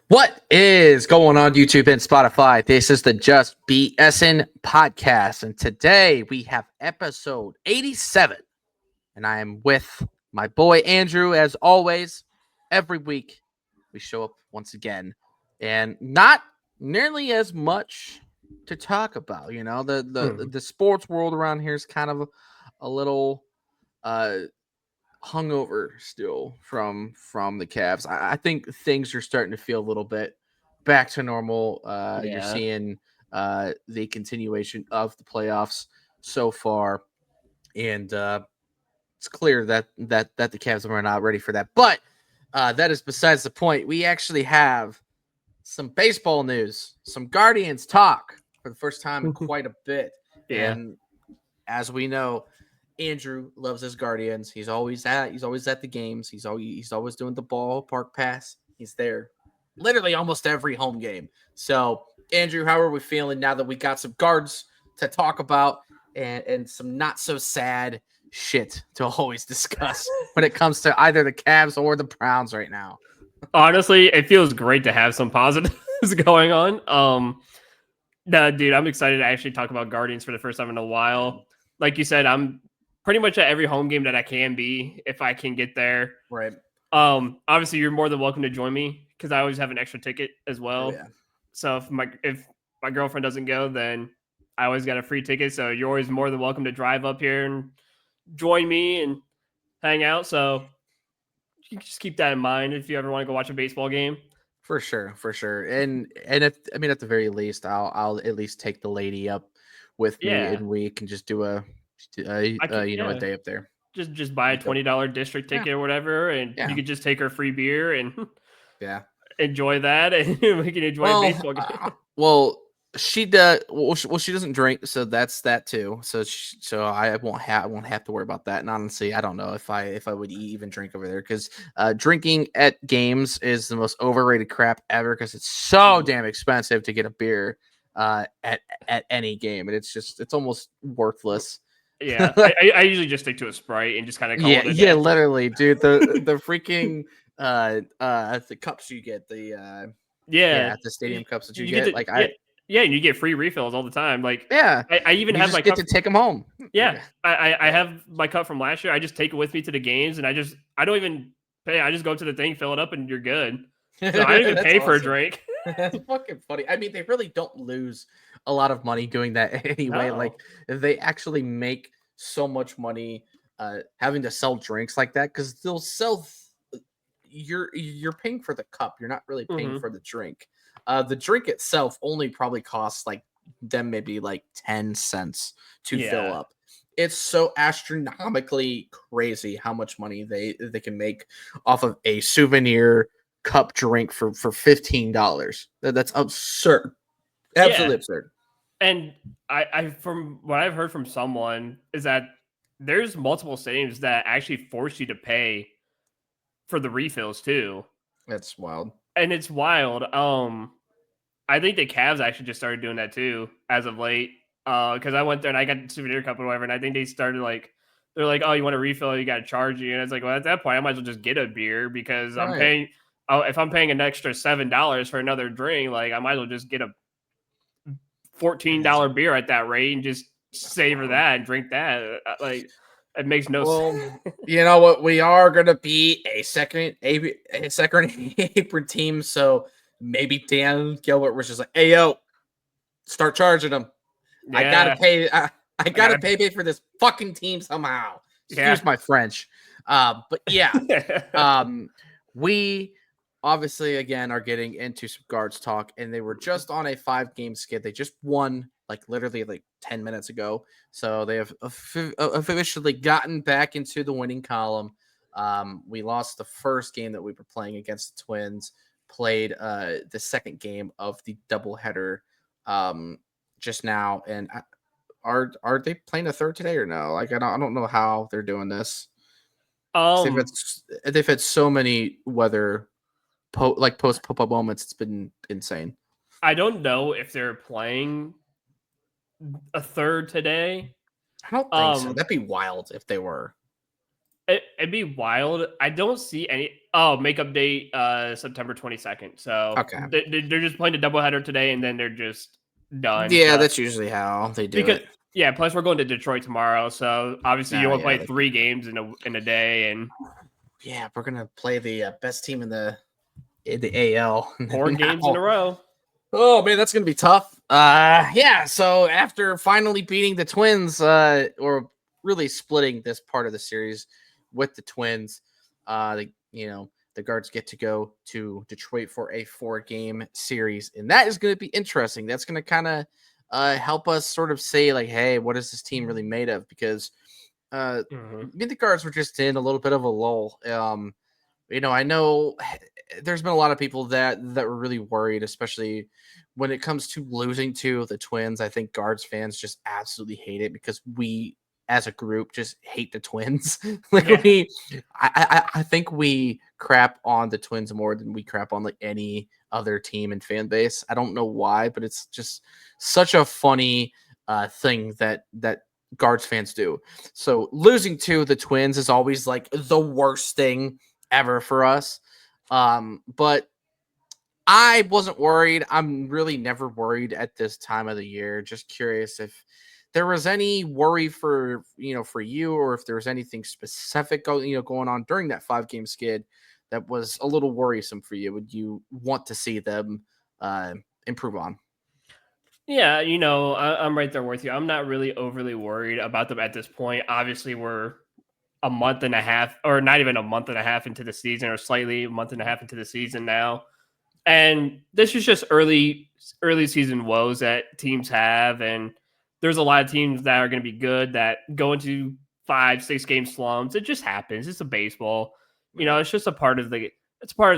What is going on YouTube and Spotify? This is the Just BSN podcast, and today we have episode 87, and I am with my boy Andrew. As always, every week we show up once again, and not nearly as much to talk about. You know, the sports world around here is kind of a little uh hungover still from the Cavs. I think things are starting to feel a little bit back to normal. You're Yeah. seeing the continuation of the playoffs so far, and it's clear that the Cavs are not ready for that. But that is besides the point. We actually have some baseball news, some Guardians talk for the first time in quite a bit, Yeah. and as we know, Andrew loves his Guardians. He's always at the games. He's always doing the ballpark pass. He's there literally almost every home game. So, Andrew, how are we feeling now that we got some guards to talk about and some not so sad shit to always discuss when it comes to either the Cavs or the Browns right now? Honestly, it feels great to have some positives going on. No, dude, I'm excited to actually talk about Guardians for the first time in a while. Like you said, I'm pretty much at every home game that I can be if I can get there. Right. Obviously, you're more than welcome to join me because I always have an extra ticket as well. Oh, yeah. So if my girlfriend doesn't go, then I always got a free ticket. So you're always more than welcome to drive up here and join me and hang out. So you can just keep that in mind if you ever want to go watch a baseball game. For sure. And if I mean at the very least, I'll at least take the lady up with me, Yeah, and we can just do a I could. a Yeah, day up there. just buy a Be dope. $20 district Yeah, ticket or whatever, and you yeah, could just take her free beer and yeah. enjoy that, and we can enjoy a Well, baseball game. well, she does. Well, she doesn't drink, so that's that too. So I won't have to worry about that. And honestly, I don't know if I would even drink over there because drinking at games is the most overrated crap ever because it's so damn expensive to get a beer at any game, and it's almost worthless. Yeah, I usually just stick to a Sprite and just kind of call Yeah, it a yeah, day. literally, dude. The freaking the cups you get, Yeah, the stadium cups that you you get get, to like yeah yeah, and you get free refills all the time. Like yeah, I even you have my just get cup. to take them home. Yeah, I have my cup from last year. I just take it with me to the games, and I don't even pay. I just go to the thing, fill it up, and you're good. So I don't even That's pay for a awesome. drink. That's fucking funny. I mean, they really don't lose a lot of money doing that anyway. Like No. they actually make so much money having to sell drinks like that because they'll sell. You're paying for the cup. You're not really paying Hmm. for the drink. The drink itself only probably costs like them maybe like 10 cents to fill Yeah. up. It's so astronomically crazy how much money they can make off of a souvenir cup drink for $15. That's absurd. Yeah. Absolutely absurd. And I from what I've heard from someone is that there's multiple stadiums that actually force you to pay for the refills too. That's wild. And it's wild. I think the Cavs actually just started doing that too as of late. Because I went there and I got the souvenir cup or whatever, and I think they started like they're like, oh, you want a refill, you got to charge you, and it's like, well, at that point, I might as well just get a beer because I'm Right. paying. Oh, if I'm paying an extra $7 for another drink, like I might as well just get a $14 beer at that rate and just That's savor wild. that and drink that. Like it makes no sense. Well, you know what? We are gonna be a second apron team, so maybe Dan Gilbert was just like, "Hey, yo, start charging them. I gotta Yeah, pay. I I gotta gotta. pay for this fucking team somehow." Yeah, Excuse my French. But yeah, um, we obviously again are getting into some guards talk, and they were just on a 5 game skid. They just won like literally like 10 minutes ago, so they have officially gotten back into the winning column. We lost the first game that we were playing against the Twins. Played the second game of the doubleheader just now, and are they playing a third today or no? Like I don't know how they're doing this. 'Cause um, they've had so many weather post pop up moments. It's been insane. I don't know if they're playing a third today. I don't think so. Um, That'd be wild if they were. It'd be wild. I don't see any. Oh, makeup date September 22nd. So Okay. they're just playing a doubleheader today, and then they're just done. Yeah, So that's usually how they do because it. yeah, plus we're going to Detroit tomorrow, so obviously you No, want to yeah, play 3 games in a day, and yeah, we're gonna play the best team in the AL 4 games in a now. row. Oh man, that's gonna be tough. Yeah. So after finally beating the Twins, or really splitting this part of the series with the Twins, the Guards get to go to Detroit for a 4-game series, and that is going to be interesting. That's going to kind of help us sort of say like, hey, what is this team really made of? Because the Guards were just in a little bit of a lull. I know there's been a lot of people that were really worried, especially when it comes to losing to the Twins. I think Guards fans just absolutely hate it because we, as a group, just hate the Twins. Yeah. I think we crap on the Twins more than we crap on like any other team and fan base. I don't know why, but it's just such a funny thing that Guards fans do. So losing to the Twins is always like the worst thing ever for us. But I wasn't worried. I'm really never worried at this time of the year. Just curious if there was any worry for you, or if there was anything specific going on during that 5-game skid that was a little worrisome for you. Would you want to see them improve on? Yeah, I'm right there with you. I'm not really overly worried about them at this point. Obviously, we're a month and a half, or not even a month and a half into the season, or slightly a month and a half into the season now. And this is just early season woes that teams have. And there's a lot of teams that are going to be good that go into 5, 6 game slumps. It just happens. It's a baseball. It's just it's part of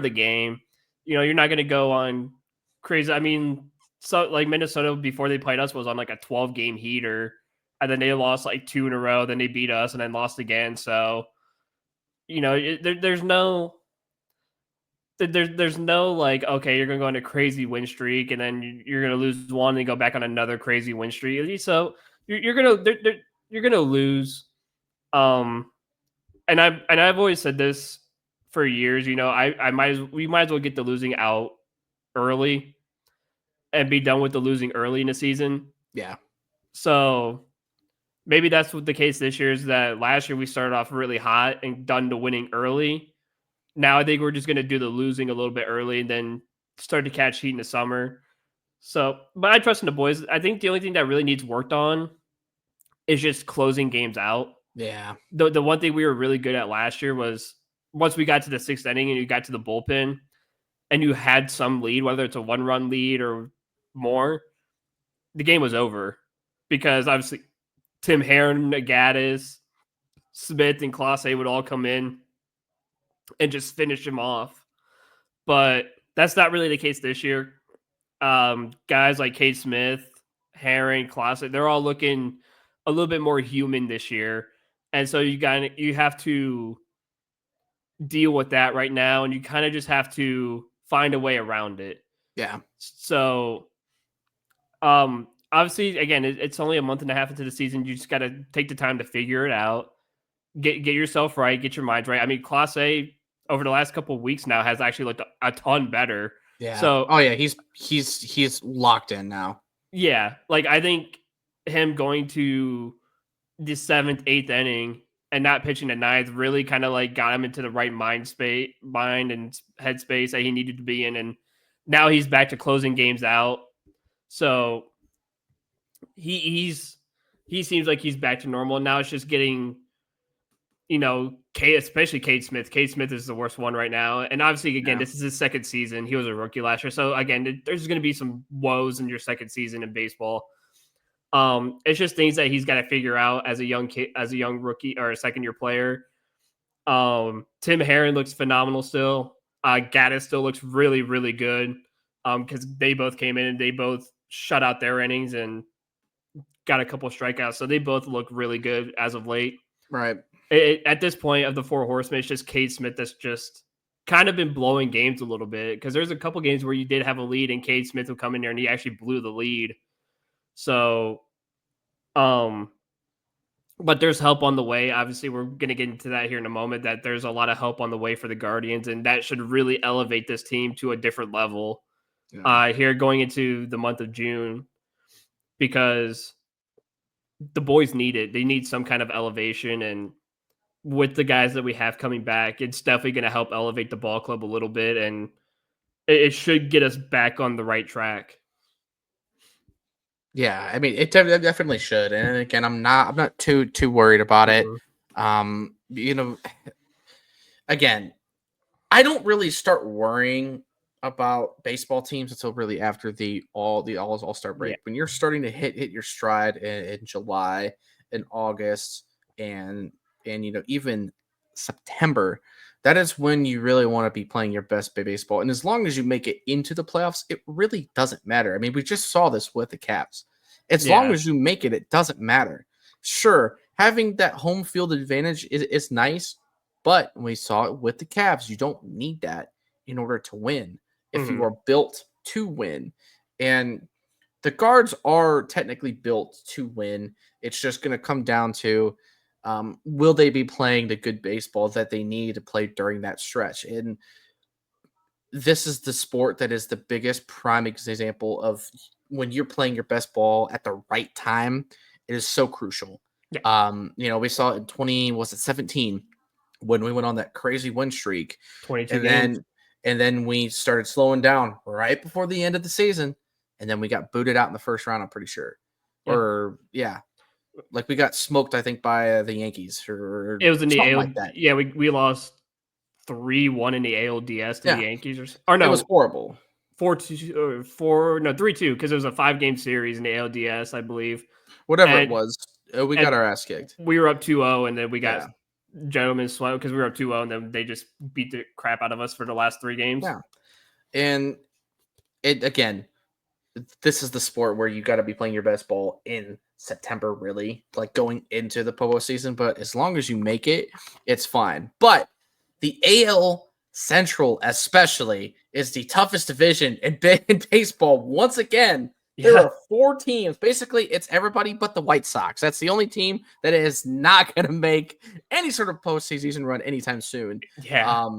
the game. You're not going to go on crazy. I mean, so like Minnesota before they played us was on like a 12-game heater, and then they lost like 2 in a row. Then they beat us and then lost again. So, there's no there's no like, okay, you're gonna go on a crazy win streak and then you're gonna lose one and go back on another crazy win streak. So you're gonna lose. Um, and I've always said this for years. We might as well get the losing out early and be done with the losing early in the season. Yeah. So maybe that's what the case this year is, that last year we started off really hot and done the winning early. Now I think we're just going to do the losing a little bit early and then start to catch heat in the summer. So, but I trust in the boys. I think the only thing that really needs worked on is just closing games out. Yeah. The one thing we were really good at last year was once we got to the 6th inning and you got to the bullpen and you had some lead, whether it's a 1-run lead or more, the game was over because obviously Tim Herron, Gaddis, Smith, and Clase would all come in and just finish him off. But that's not really the case this year. Guys like Cade Smith, Herring, Clase, they're all looking a little bit more human this year. And so you have to deal with that right now, and you kind of just have to find a way around it. Yeah. So obviously again, it's only a month and a half into the season. You just got to take the time to figure it out, get yourself right, get your mind right. I mean, Clase over the last couple of weeks now has actually looked a ton better. Yeah. So, oh yeah, he's locked in now. Yeah, like I think him going to the 7th, 8th inning and not pitching the 9th really kind of like got him into the right mind and headspace that he needed to be in, and now he's back to closing games out. So he seems like he's back to normal. Now it's just getting, especially Cade Smith. Cade Smith is the worst one right now. And obviously, again, This is his second season. He was a rookie last year. So again, there's going to be some woes in your second season in baseball. It's just things that he's got to figure out as a young kid, as a young rookie or a second-year player. Tim Herron looks phenomenal still. Gaddis still looks really, really good. Because they both came in and they both shut out their innings and got a couple of strikeouts. So they both look really good as of late. Right. At this point of the 4 horsemen, it's just Cade Smith that's just kind of been blowing games a little bit, because there's a couple games where you did have a lead and Cade Smith would come in there and he actually blew the lead. So, but there's help on the way. Obviously, we're going to get into that here in a moment, that there's a lot of help on the way for the Guardians, and that should really elevate this team to a different level Yeah. here going into the month of June, because the boys need it. They need some kind of elevation, and with the guys that we have coming back, it's definitely going to help elevate the ball club a little bit, and it should get us back on the right track. Yeah, I mean, it definitely should. And again, I'm not too worried about it. Mhm. You know, again, I don't really start worrying about baseball teams until really after the all-star Yeah. break. When you're starting to hit your stride in July and August and even September, that is when you really want to be playing your best baseball. And as long as you make it into the playoffs, it really doesn't matter. I mean, we just saw this with the Cavs. As long Yeah. as you make it, it doesn't matter. Sure, having that home field advantage is nice, but we saw it with the Cavs. You don't need that in order to win if you Mhm. are built to win. And the guards are technically built to win. It's just going to come down to will they be playing the good baseball that they need to play during that stretch? And this is the sport that is the biggest prime example of when you're playing your best ball at the right time. It is so crucial. Yeah. We saw it in 20, was it 17, when we went on that crazy win streak, 22 and games. then we started slowing down right before the end of the season, and then we got booted out in the first round. I'm pretty sure, Yeah. or yeah, like we got smoked. I think by the Yankees or It was in the something AL. like that. Yeah, we lost 3-1 in the ALDS to the Yeah, Yankees, or it was no, horrible. 4-2 or 4 no 3-2, because it was a 5-game series in the ALDS, I believe. Whatever it And was, we got and our ass kicked. we were up 2-0, and then we got Yeah, gentlemen swept because we were up 2-0, and then they just beat the crap out of us for the last 3 games. yeah, and it again. This is the sport where you got to be playing your best ball in September, really, like going into the postseason. But as long as you make it, it's fine. But the AL Central, especially, is the toughest division in baseball. Once again, there Yeah. are 4 teams. Basically, it's everybody but the White Sox. That's the only team that is not going to make any sort of postseason run anytime soon. Yeah.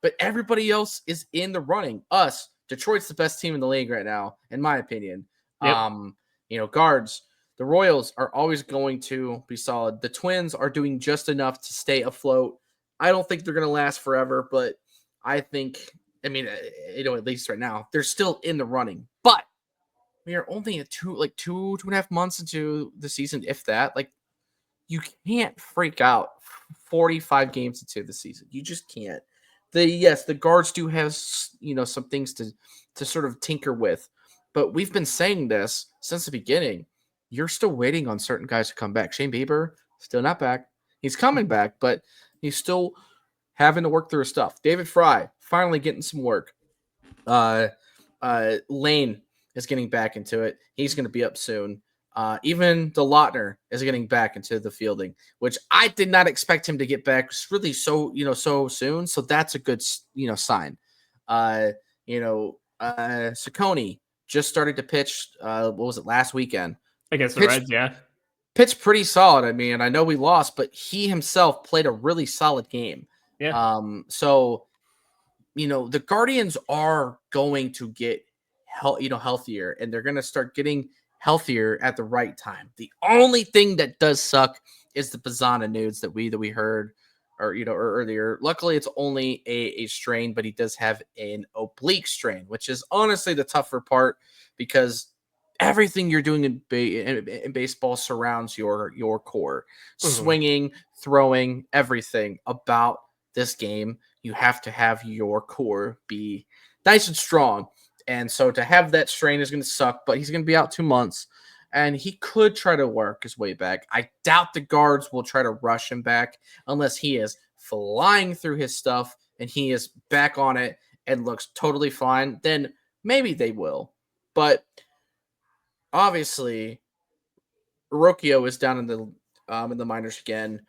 But everybody else is in the running. Us, Detroit's the best team in the league right now, in my opinion. Yep. Guards, the Royals are always going to be solid. The Twins are doing just enough to stay afloat. I don't think they're going to last forever, but I think, at least right now, they're still in the running. But we are only two and a half months into the season, if that. Like, you can't freak out 45 games into the season. You just can't. The guards do have some things to sort of tinker with, but we've been saying this since the beginning. You're still waiting on certain guys to come back. Shane Bieber still not back. He's coming back, but he's still having to work through his stuff. David Fry finally getting some work. Lane is getting back into it. He's going to be up soon. Even DeLautner is getting back into the fielding, which I did not expect him to get back really so soon. So that's a good sign. Saccone just started to pitch. What was it, last weekend? Against the Pitch Reds, yeah. pitched pretty solid. I mean, I know we lost, but he himself played a really solid game. Yeah. So the Guardians are going to get healthier, and they're going to start getting healthier at the right time. The only thing that does suck is the Bazana news that we heard or earlier. Luckily, it's only a strain, but he does have an oblique strain, which is honestly the tougher part because everything you're doing in baseball surrounds your core, swinging, throwing, everything about this game. You have to have your core be nice and strong. And so to have that strain is going to suck, but he's going to be out 2 months and he could try to work his way back. I doubt the guards will try to rush him back unless he is flying through his stuff and he is back on it and looks totally fine. Then maybe they will. But obviously, Rocchio is down in the minors again.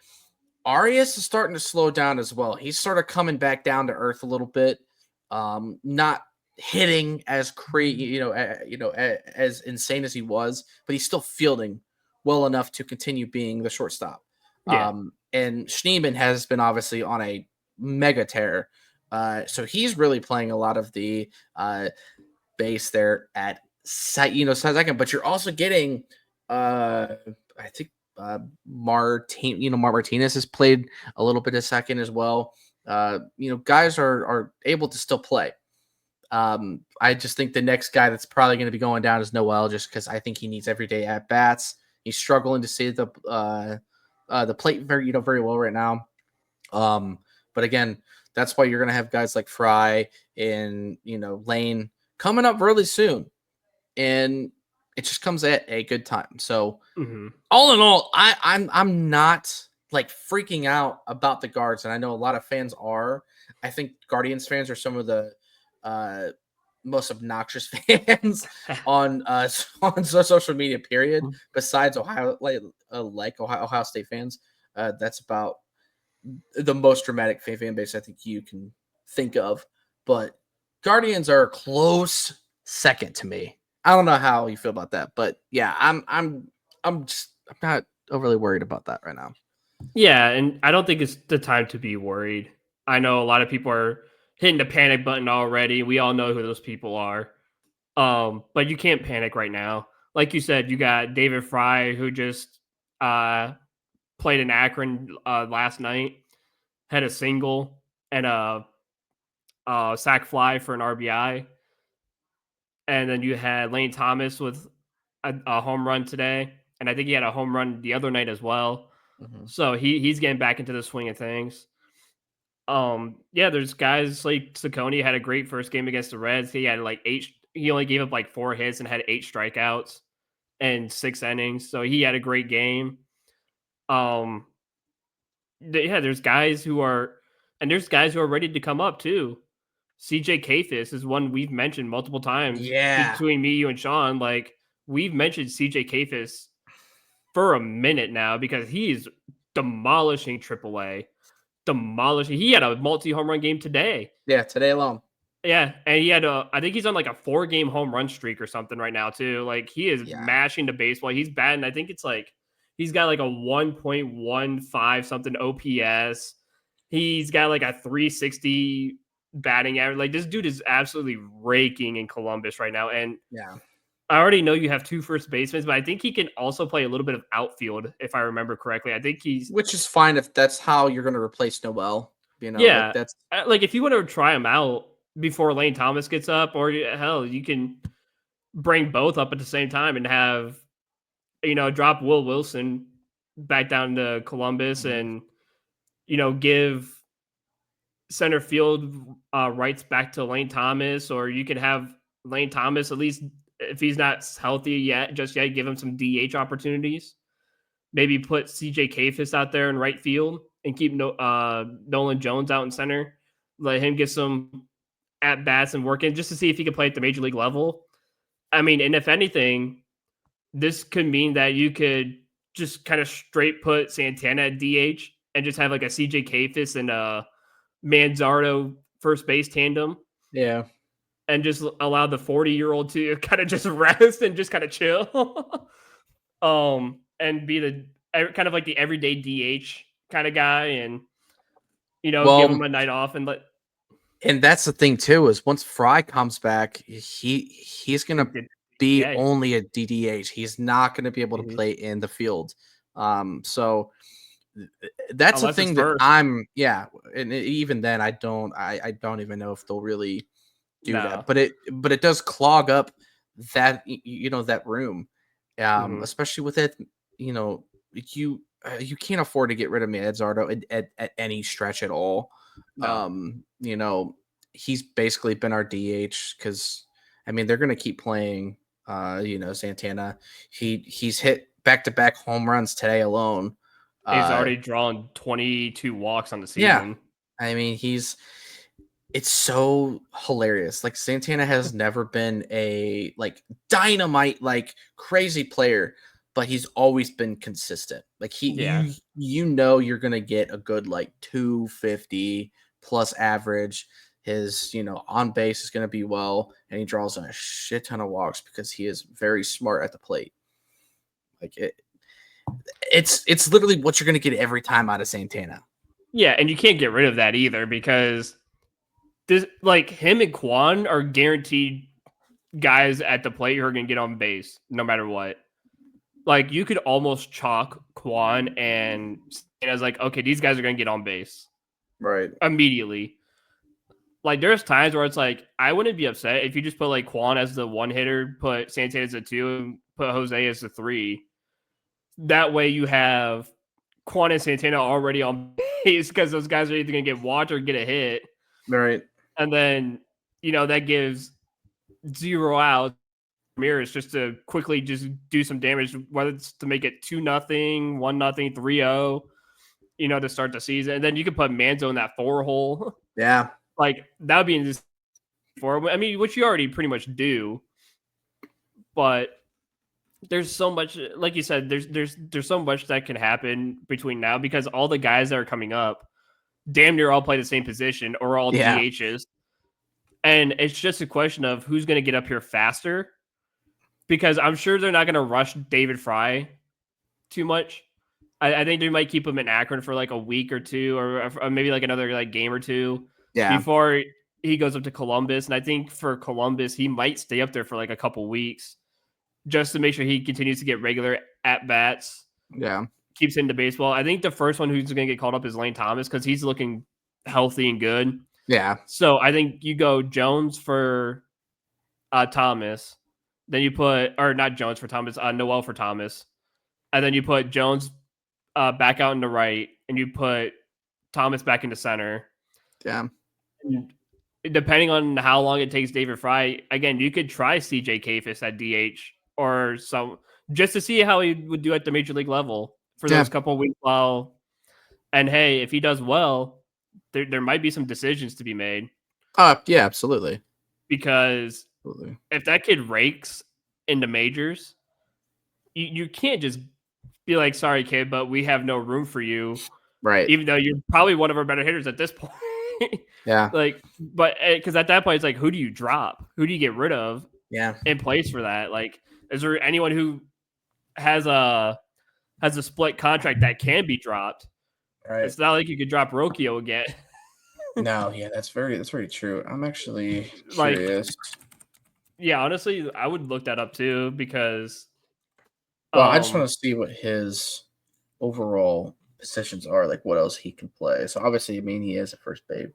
Arias is starting to slow down as well. He's sort of coming back down to earth a little bit. Not hitting as as insane as he was, but he's still fielding well enough to continue being the shortstop. Yeah. And Schneeman has been obviously on a mega tear. So he's really playing a lot of the base there at second, but you're also getting I think Mark Martinez has played a little bit of second as well. Guys are able to still play. I just think the next guy that's probably going to be going down is Noel, just because I think he needs everyday at bats. He's struggling to see the plate very well right now. But again, that's why you're going to have guys like Fry and Lane coming up really soon, and it just comes at a good time. So all in all, I'm not like freaking out about the guards, and I know a lot of fans are. I think Guardians fans are some of the most obnoxious fans on social media. Period. Besides Ohio, Ohio State fans, that's about the most dramatic fan base I think you can think of. But Guardians are a close second to me. I don't know how you feel about that, but yeah, I'm not overly worried about that right now. Yeah, and I don't think it's the time to be worried. I know a lot of people are hitting the panic button already. We all know who those people are. But you can't panic right now. Like you said, you got David Fry, who just played in Akron last night, had a single and a sack fly for an RBI. And then you had Lane Thomas with a home run today, and I think he had a home run the other night as well. So he's getting back into the swing of things. Yeah, there's guys like Saccone had a great first game against the Reds. He had like he only gave up like 4 hits and had 8 strikeouts and 6 innings. So he had a great game. Yeah, there's guys who are ready to come up too. CJ Kafis is one we've mentioned multiple times between me, you, and Sean. Like, we've mentioned CJ Kafis for a minute now because he's demolishing AAA. Demolishing. He had a multi-home run game today. Yeah, today alone. Yeah, and he had I think he's on like a 4-game home run streak or something right now too. Like, he is mashing the baseball. He's batting. I think it's like he's got like a 1.15 something OPS. He's got like a 360 batting average. Like, this dude is absolutely raking in Columbus right now. And I already know you have 2 first basemen, but I think he can also play a little bit of outfield, if I remember correctly. I think which is fine if that's how you're going to replace Noel. Yeah, that's like if you want to try him out before Lane Thomas gets up, or hell, you can bring both up at the same time and have drop Will Wilson back down to Columbus and give center field rights back to Lane Thomas, or you can have Lane Thomas, at least if he's not healthy yet, give him some DH opportunities. Maybe put CJ Kafis out there in right field and keep Nolan Jones out in center. Let him get some at bats and work in just to see if he can play at the major league level. I mean, and if anything, this could mean that you could just kind of straight put Santana at DH and just have like a CJ Kafis and a Manzardo first base tandem. Yeah. And just allow the 40-year-old to kind of just rest and just kind of chill. And be the kind of like the everyday DH kind of guy, and give him a night off and And that's the thing too, is once Fry comes back, he's gonna be only a DDH. He's not gonna be able to play in the field. So that's the thing that and even then I don't even know if they'll really do that. But it does clog up that that room. Especially with it, you can't afford to get rid of Manzardo at any stretch at all. No. He's basically been our DH because I mean they're gonna keep playing Santana. He's hit back-to-back home runs today alone. He's already drawn 22 walks on the season. Yeah. I mean, it's so hilarious. Like, Santana has never been a like dynamite, like crazy player, but he's always been consistent. Like you're gonna get a good like 250 plus average. His on base is gonna be well, and he draws a shit ton of walks because he is very smart at the plate. Like it's literally what you're going to get every time out of Santana. Yeah, and you can't get rid of that either because this like him and Quan are guaranteed guys at the plate who are going to get on base no matter what. Like you could almost chalk Quan and as like, okay, these guys are going to get on base Right. immediately. Like there's times where it's like I wouldn't be upset if you just put like Quan as the one hitter, put Santana as a 2, and put Jose as the 3. That way you have Quan and Santana already on base because those guys are either going to get walked or get a hit. Right. And then, that gives 0 outs. Ramirez just to quickly just do some damage, whether it's to make it 2-0, 1-0, 3-0, to start the season. And then you could put Manzo in that 4 hole. Yeah. Like that would be in this 4. I mean, which you already pretty much do. But there's so much, like you said, there's so much that can happen between now because all the guys that are coming up damn near all play the same position or all DHs. And it's just a question of who's going to get up here faster. Because I'm sure they're not going to rush David Fry too much. I think they might keep him in Akron for like a week or 2, or maybe like another like game or 2 before he goes up to Columbus. And I think for Columbus, he might stay up there for like a couple weeks just to make sure he continues to get regular at bats. Yeah, keeps into baseball. I think the first one who's going to get called up is Lane Thomas because he's looking healthy and good. Yeah. So I think you go Jones for Thomas. Then you put, or not Jones for Thomas, Noel for Thomas. And then you put Jones back out into right, and you put Thomas back into center. Yeah. And depending on how long it takes David Fry, again, you could try CJ Kafis at DH or some, just to see how he would do at the major league level for those couple of weeks while. And hey, if he does well, there might be some decisions to be made. Yeah, absolutely. Because if that kid rakes in the majors, you can't just be like, sorry, kid, but we have no room for you. Right. Even though you're probably one of our better hitters at this point. Yeah. Like, but because at that point, it's like, who do you drop? Who do you get rid of? Yeah. In place for that? Like, is there anyone who has a split contract that can be dropped? Right. It's not like you could drop Rocchio again. No, yeah, that's very true. I'm actually curious. Yeah, honestly, I would look that up too because. Well, I just want to see what his overall positions are, like what else he can play. So obviously, I mean, he is a first base,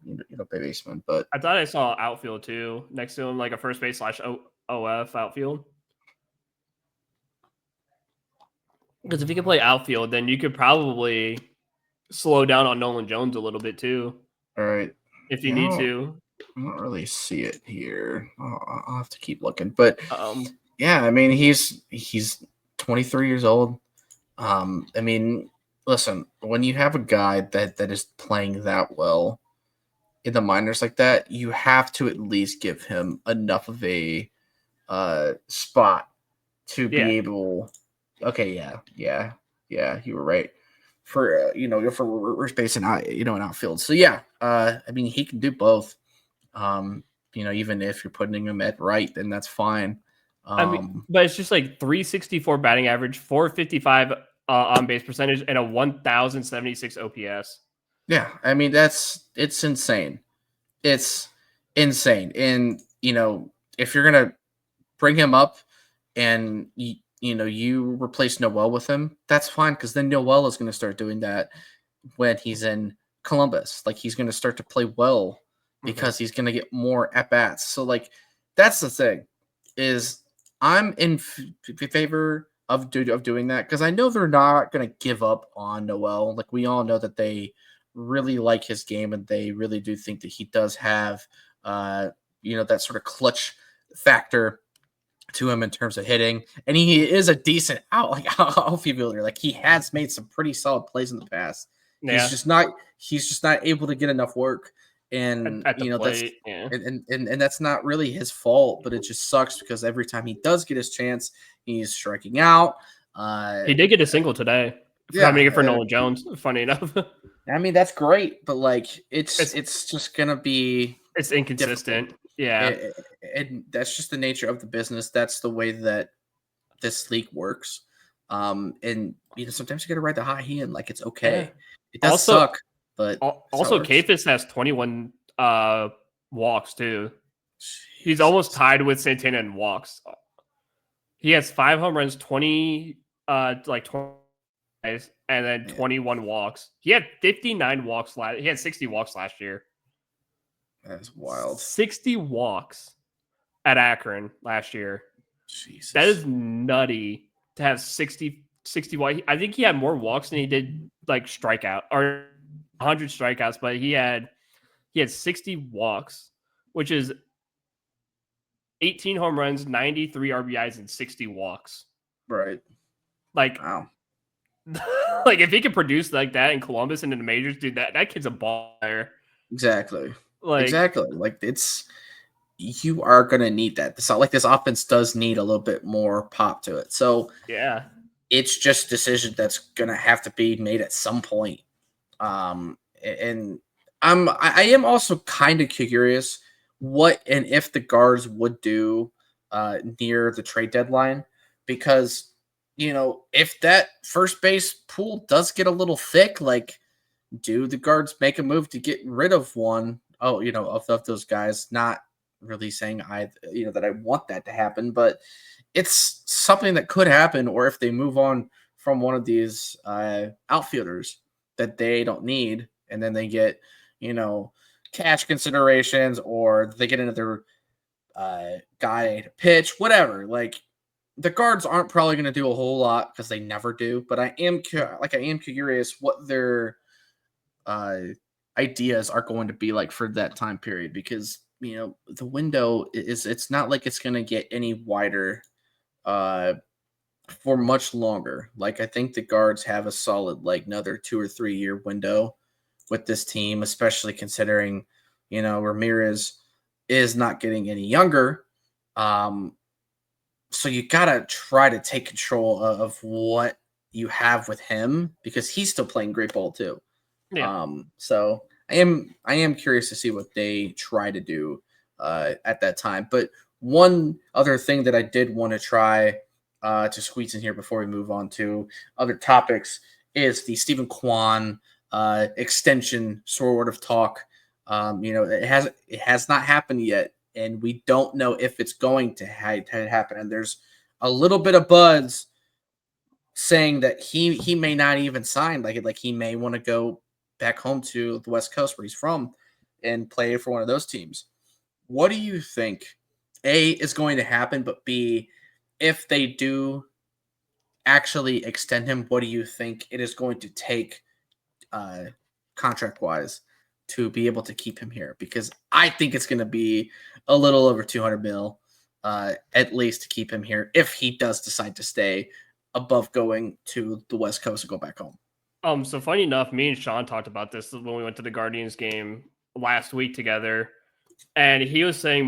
baseman, but I thought I saw outfield too next to him, like a first base / OF outfield. Because if you could play outfield, then you could probably slow down on Nolan Jones a little bit too. All right. If you need to. I don't really see it here. I'll have to keep looking. But yeah, I mean, he's 23 years old. I mean, listen, when you have a guy that is playing that well in the minors like that, you have to at least give him enough of a spot to be able. Okay, yeah, you were right. For for first base and an outfield. So yeah, I mean he can do both. Even if you're putting him at right, then that's fine. I mean, but it's just like 364 batting average, 455 on base percentage, and a 1076 OPS. Yeah, I mean it's insane. It's insane, and if you're gonna bring him up, and you replace Noel with him, that's fine because then Noel is going to start doing that when he's in Columbus. Like he's going to start to play well because he's going to get more at bats. So like that's the thing is I'm in favor of doing that because I know they're not going to give up on Noel. Like we all know that they really like his game and they really do think that he does have that sort of clutch factor to him in terms of hitting, and he is a decent outfielder. Like he has made some pretty solid plays in the past. Yeah. He's just not able to get enough work, and at the plate, and that's not really his fault. But it just sucks because every time he does get his chance, he's striking out. He did get a single today. For Nolan Jones. Funny enough. I mean that's great, but like it's just gonna be inconsistent. Difficult. Yeah. And that's just the nature of the business. That's the way that this league works. And sometimes you got to ride the high hand. Like it's okay. Yeah. It does Also- suck, but that's how Also, it works. Kafis has 21 walks too. He's Jesus. almost tied with Santana in walks. He has 5 home runs, 20 20 and then 21 walks. He had 59 walks he had 60 walks last year. That's wild. 60 walks at Akron last year. Jesus. That is nutty to have 60 walks. I think he had more walks than he did like strikeout or 100 strikeouts, but he had 60 walks, which is 18 home runs, 93 RBIs, and 60 walks. right. Like, Wow. like if he could produce like that in Columbus and in the majors, dude, that kid's a ball player. Exactly. Like, Exactly. Like you are gonna need that. This offense does need a little bit more pop to it. So yeah. it's just a decision that's gonna have to be made at some point. And I am also kind of curious what and if the guards would do near the trade deadline, because if that first base pool does get a little thick, like do the guards make a move to get rid of one? Oh, of those guys. Not really saying that I want that to happen, but it's something that could happen. Or if they move on from one of these outfielders that they don't need, and then they get cash considerations, or they get another guy to pitch, whatever. Like the guards aren't probably going to do a whole lot because they never do. But I am curious what their ideas are going to be like for that time period, because the window it's not like it's going to get any wider for much longer. Like I think the guards have a solid another 2 or 3 year window with this team, especially considering Ramirez is not getting any younger. So you gotta try to take control of what you have with him, because he's still playing great ball too. Yeah. So I am curious to see what they try to do at that time. But one other thing that I did want to try to squeeze in here before we move on to other topics is the Stephen Kwan extension sort of talk. It has not happened yet, and we don't know if it's going to happen. And there's a little bit of buzz saying that he may not even sign. Like he may want to go back home to the West Coast where he's from and play for one of those teams. What do you think A is going to happen, but B, if they do actually extend him, what do you think it is going to take contract wise to be able to keep him here? Because I think it's going to be a little over 200 mil at least to keep him here if he does decide to stay above going to the West Coast and go back home. So funny enough, me and Sean talked about this when we went to the Guardians game last week together, and he was saying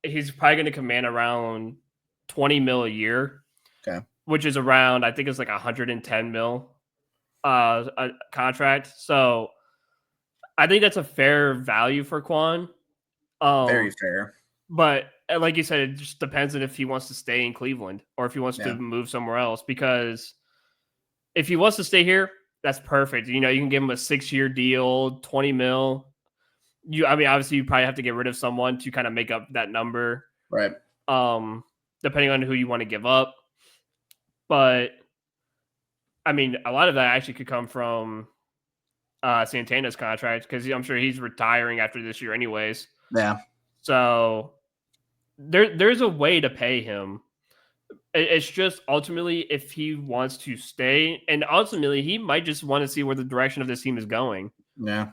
he's probably going to command around 20 mil a year, Okay, which is around, I think it's like 110 mil a contract. So I think that's a fair value for Kwan. very fair. But like you said, it just depends on if he wants to stay in Cleveland or if he wants to move somewhere else. Because if he wants to stay here, that's perfect. You can give him a 6-year deal, 20 mil. Obviously you probably have to get rid of someone to kind of make up that number. Right. Depending on who you want to give up. But a lot of that actually could come from Santana's contract, because I'm sure he's retiring after this year anyways. Yeah. So there's a way to pay him. It's just ultimately if he wants to stay, and ultimately he might just want to see where the direction of this team is going. Yeah.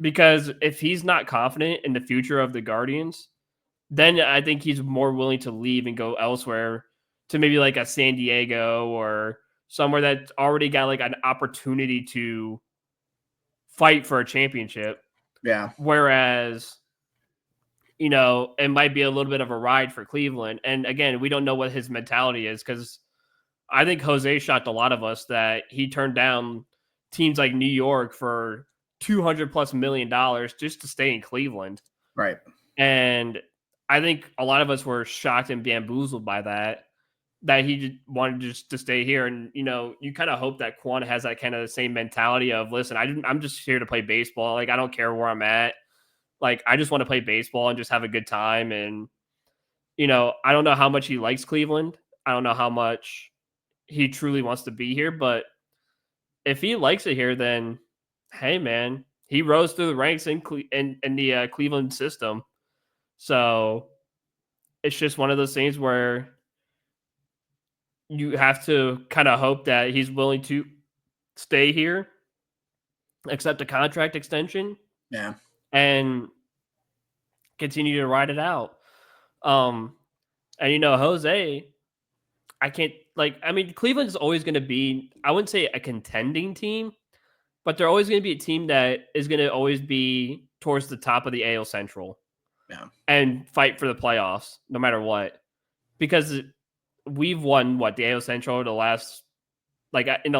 Because if he's not confident in the future of the Guardians, then I think he's more willing to leave and go elsewhere, to maybe like a San Diego or somewhere that's already got like an opportunity to fight for a championship. Yeah. Whereas, it might be a little bit of a ride for Cleveland. And again, we don't know what his mentality is, because I think Jose shocked a lot of us that he turned down teams like New York for $200+ million just to stay in Cleveland. Right. And I think a lot of us were shocked and bamboozled by that. that he wanted just to stay here. And, you kind of hope that Kwon has that kind of the same mentality of, listen, I'm just here to play baseball. Like, I don't care where I'm at. Like, I just want to play baseball and just have a good time. And, I don't know how much he likes Cleveland. I don't know how much he truly wants to be here, but if he likes it here, then hey, man, he rose through the ranks in the Cleveland system. So it's just one of those things where you have to kind of hope that he's willing to stay here, accept a contract extension, Yeah. and continue to ride it out. And Jose, I can't Cleveland's always going to be, I wouldn't say a contending team, but they're always going to be a team that is going to always be towards the top of the AL Central. Yeah. And fight for the playoffs no matter what. Because we've won the AL Central in the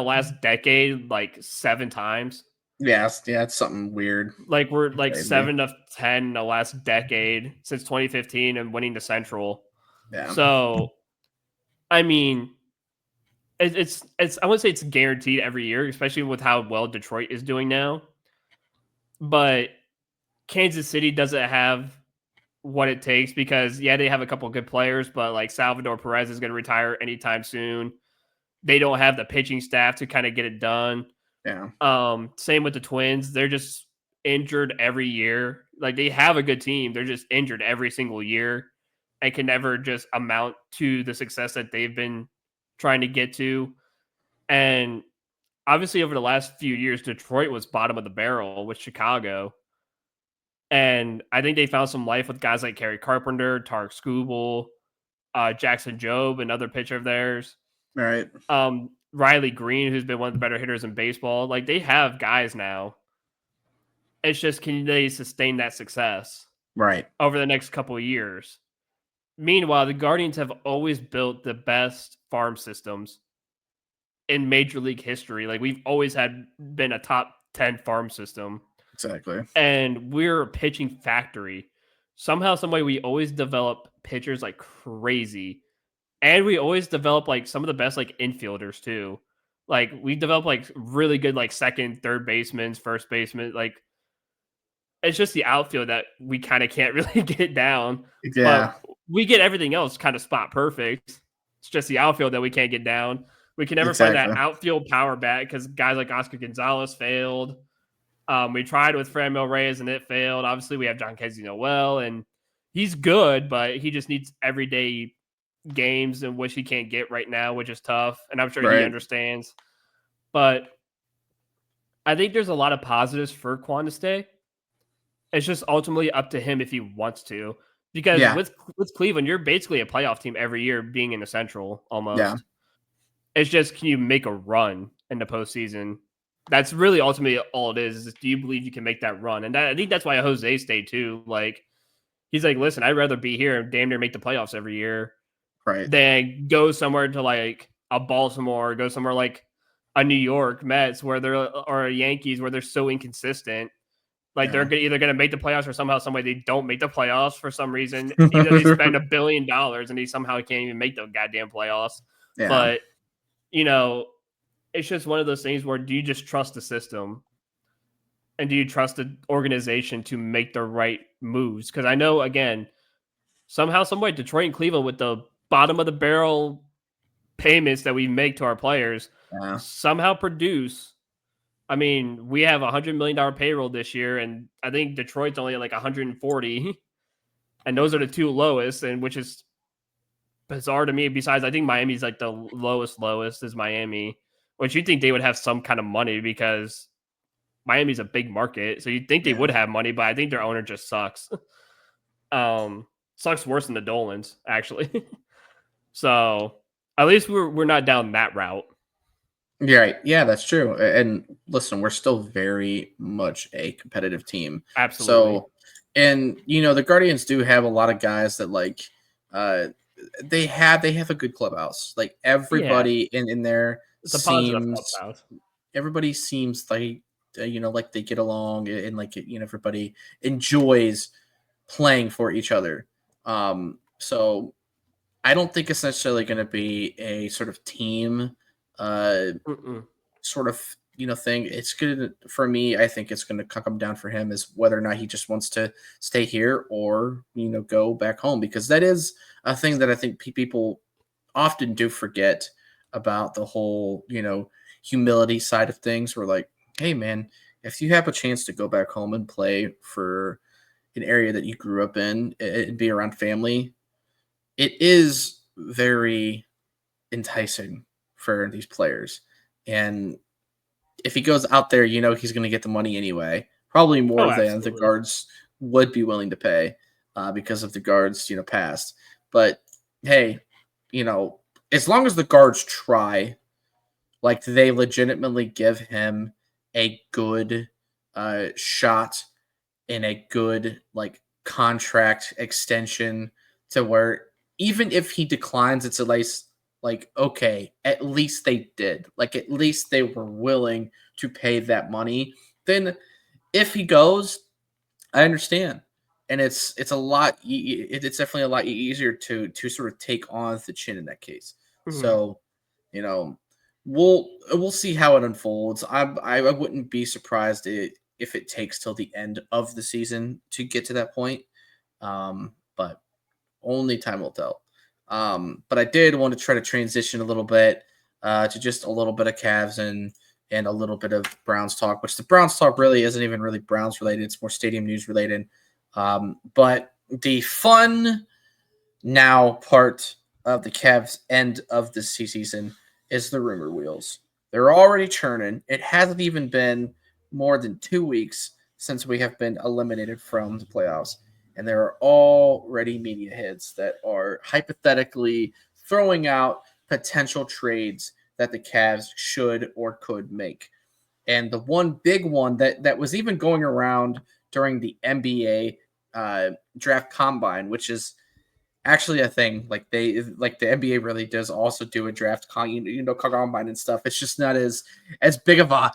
last decade, 7 times. Yeah, it's something weird. Like, we're 7 of 10 in the last decade since 2015 and winning the Central. Yeah. So, I mean, it's I wouldn't say it's guaranteed every year, especially with how well Detroit is doing now. But Kansas City doesn't have what it takes because, they have a couple of good players, but Salvador Perez is going to retire anytime soon. They don't have the pitching staff to kind of get it done. Yeah. Same with the Twins. They're just injured every year. They have a good team. They're just injured every single year and can never just amount to the success that they've been trying to get to. And obviously over the last few years, Detroit was bottom of the barrel with Chicago. And I think they found some life with guys like Kerry Carpenter, Tarek Skubal, Jackson Jobe, another pitcher of theirs. All right. Riley Green, who's been one of the better hitters in baseball. They have guys now. It's just, can they sustain that success over the next couple of years? Meanwhile, the Guardians have always built the best farm systems in Major League history. We've always been a top 10 farm system. Exactly. And we're a pitching factory. Somehow, some way, we always develop pitchers like crazy. And we always develop some of the best infielders too. We develop really good second, third basemen, first baseman. It's just the outfield that we kind of can't really get down. Yeah. But we get everything else kind of spot perfect. It's just the outfield that we can't get down. We can never find that outfield power bat because guys like Oscar Gonzalez failed. We tried with Franmil Reyes and it failed. Obviously, we have John Kesey Noel, and he's good, but he just needs everyday games, in which he can't get right now, which is tough. And I'm sure he understands. But I think there's a lot of positives for Kwon to stay. It's just ultimately up to him if he wants to. Because with Cleveland, you're basically a playoff team every year being in the Central almost. Yeah. It's just, can you make a run in the postseason? That's really ultimately all it is do you believe you can make that run? And I think that's why Jose stayed too. He's listen, I'd rather be here and damn near make the playoffs every year than go somewhere to a Baltimore, go somewhere like a New York Mets or a Yankees where they're so inconsistent. They're either going to make the playoffs or somehow, some way they don't make the playoffs for some reason. Either they spend $1 billion and they somehow can't even make the goddamn playoffs. Yeah. But, it's just one of those things where, do you just trust the system? And do you trust the organization to make the right moves? Because I know, again, somehow, some way, Detroit and Cleveland, with the bottom of the barrel payments that we make to our players, somehow produce. I mean, we have $100 million payroll this year, and I think Detroit's only at 140. And those are the two lowest, and which is bizarre to me. Besides, I think Miami's the lowest is Miami. Which you'd think they would have some kind of money because Miami's a big market. So you'd think they would have money, but I think their owner just sucks. Sucks worse than the Dolans, actually. So at least we're not down that route. Yeah, right. Yeah, that's true. And listen, we're still very much a competitive team. Absolutely. So, and the Guardians do have a lot of guys that they have a good clubhouse. Everybody in there. Everybody seems like they get along and everybody enjoys playing for each other. So I don't think it's necessarily going to be a sort of team Mm-mm. sort of thing. It's good for me. I think it's going to come down for him is whether or not he just wants to stay here or go back home, because that is a thing that I think people often do forget about the whole humility side of things. We're like, hey man, if you have a chance to go back home and play for an area that you grew up in and be around family, it is very enticing for these players. And if he goes out there, he's going to get the money anyway, probably Oh, more than the absolutely. guards would be willing to pay because of the guards, past. But hey, you know, as long as the guards try, like they legitimately give him a good shot in a good like contract extension to where even if he declines, it's at least like, okay, at least they did. Like at least they were willing to pay that money. Then if he goes, I understand. And it's a lot it's definitely a lot easier to sort of take on the chin in that case. Mhm. So, you know, we'll see how it unfolds. I wouldn't be surprised if it takes till the end of the season to get to that point. But only time will tell. But I did want to try to transition a little bit to just a little bit of Cavs and a little bit of Browns talk, which the Browns talk really isn't even really Browns related. It's more stadium news related. But the fun now part of the Cavs end of the season is the rumor wheels. They're already churning. It hasn't even been more than 2 weeks since we have been eliminated from the playoffs. And there are already media heads that are hypothetically throwing out potential trades that the Cavs should or could make. And the one big one that was even going around during the NBA draft combine, which is actually a thing. Like the NBA really does also do a draft combine and stuff. It's just not as big of a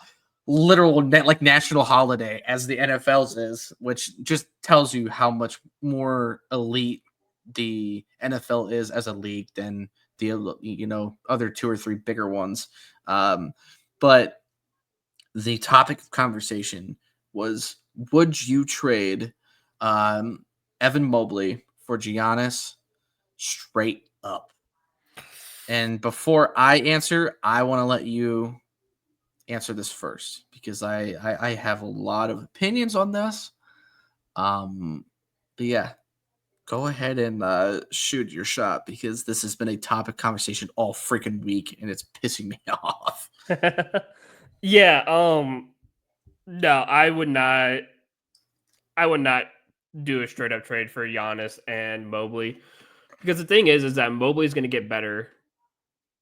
literal like national holiday as the NFL's is, which just tells you how much more elite the NFL is as a league than the other two or three bigger ones. But the topic of conversation was, would you trade Evan Mobley for Giannis straight up? And before I answer, I want to let you answer this first because I have a lot of opinions on this. But yeah, go ahead and shoot your shot because this has been a topic conversation all freaking week and it's pissing me off. Yeah. No, I would not do a straight up trade for Giannis and Mobley, because the thing is that Mobley is going to get better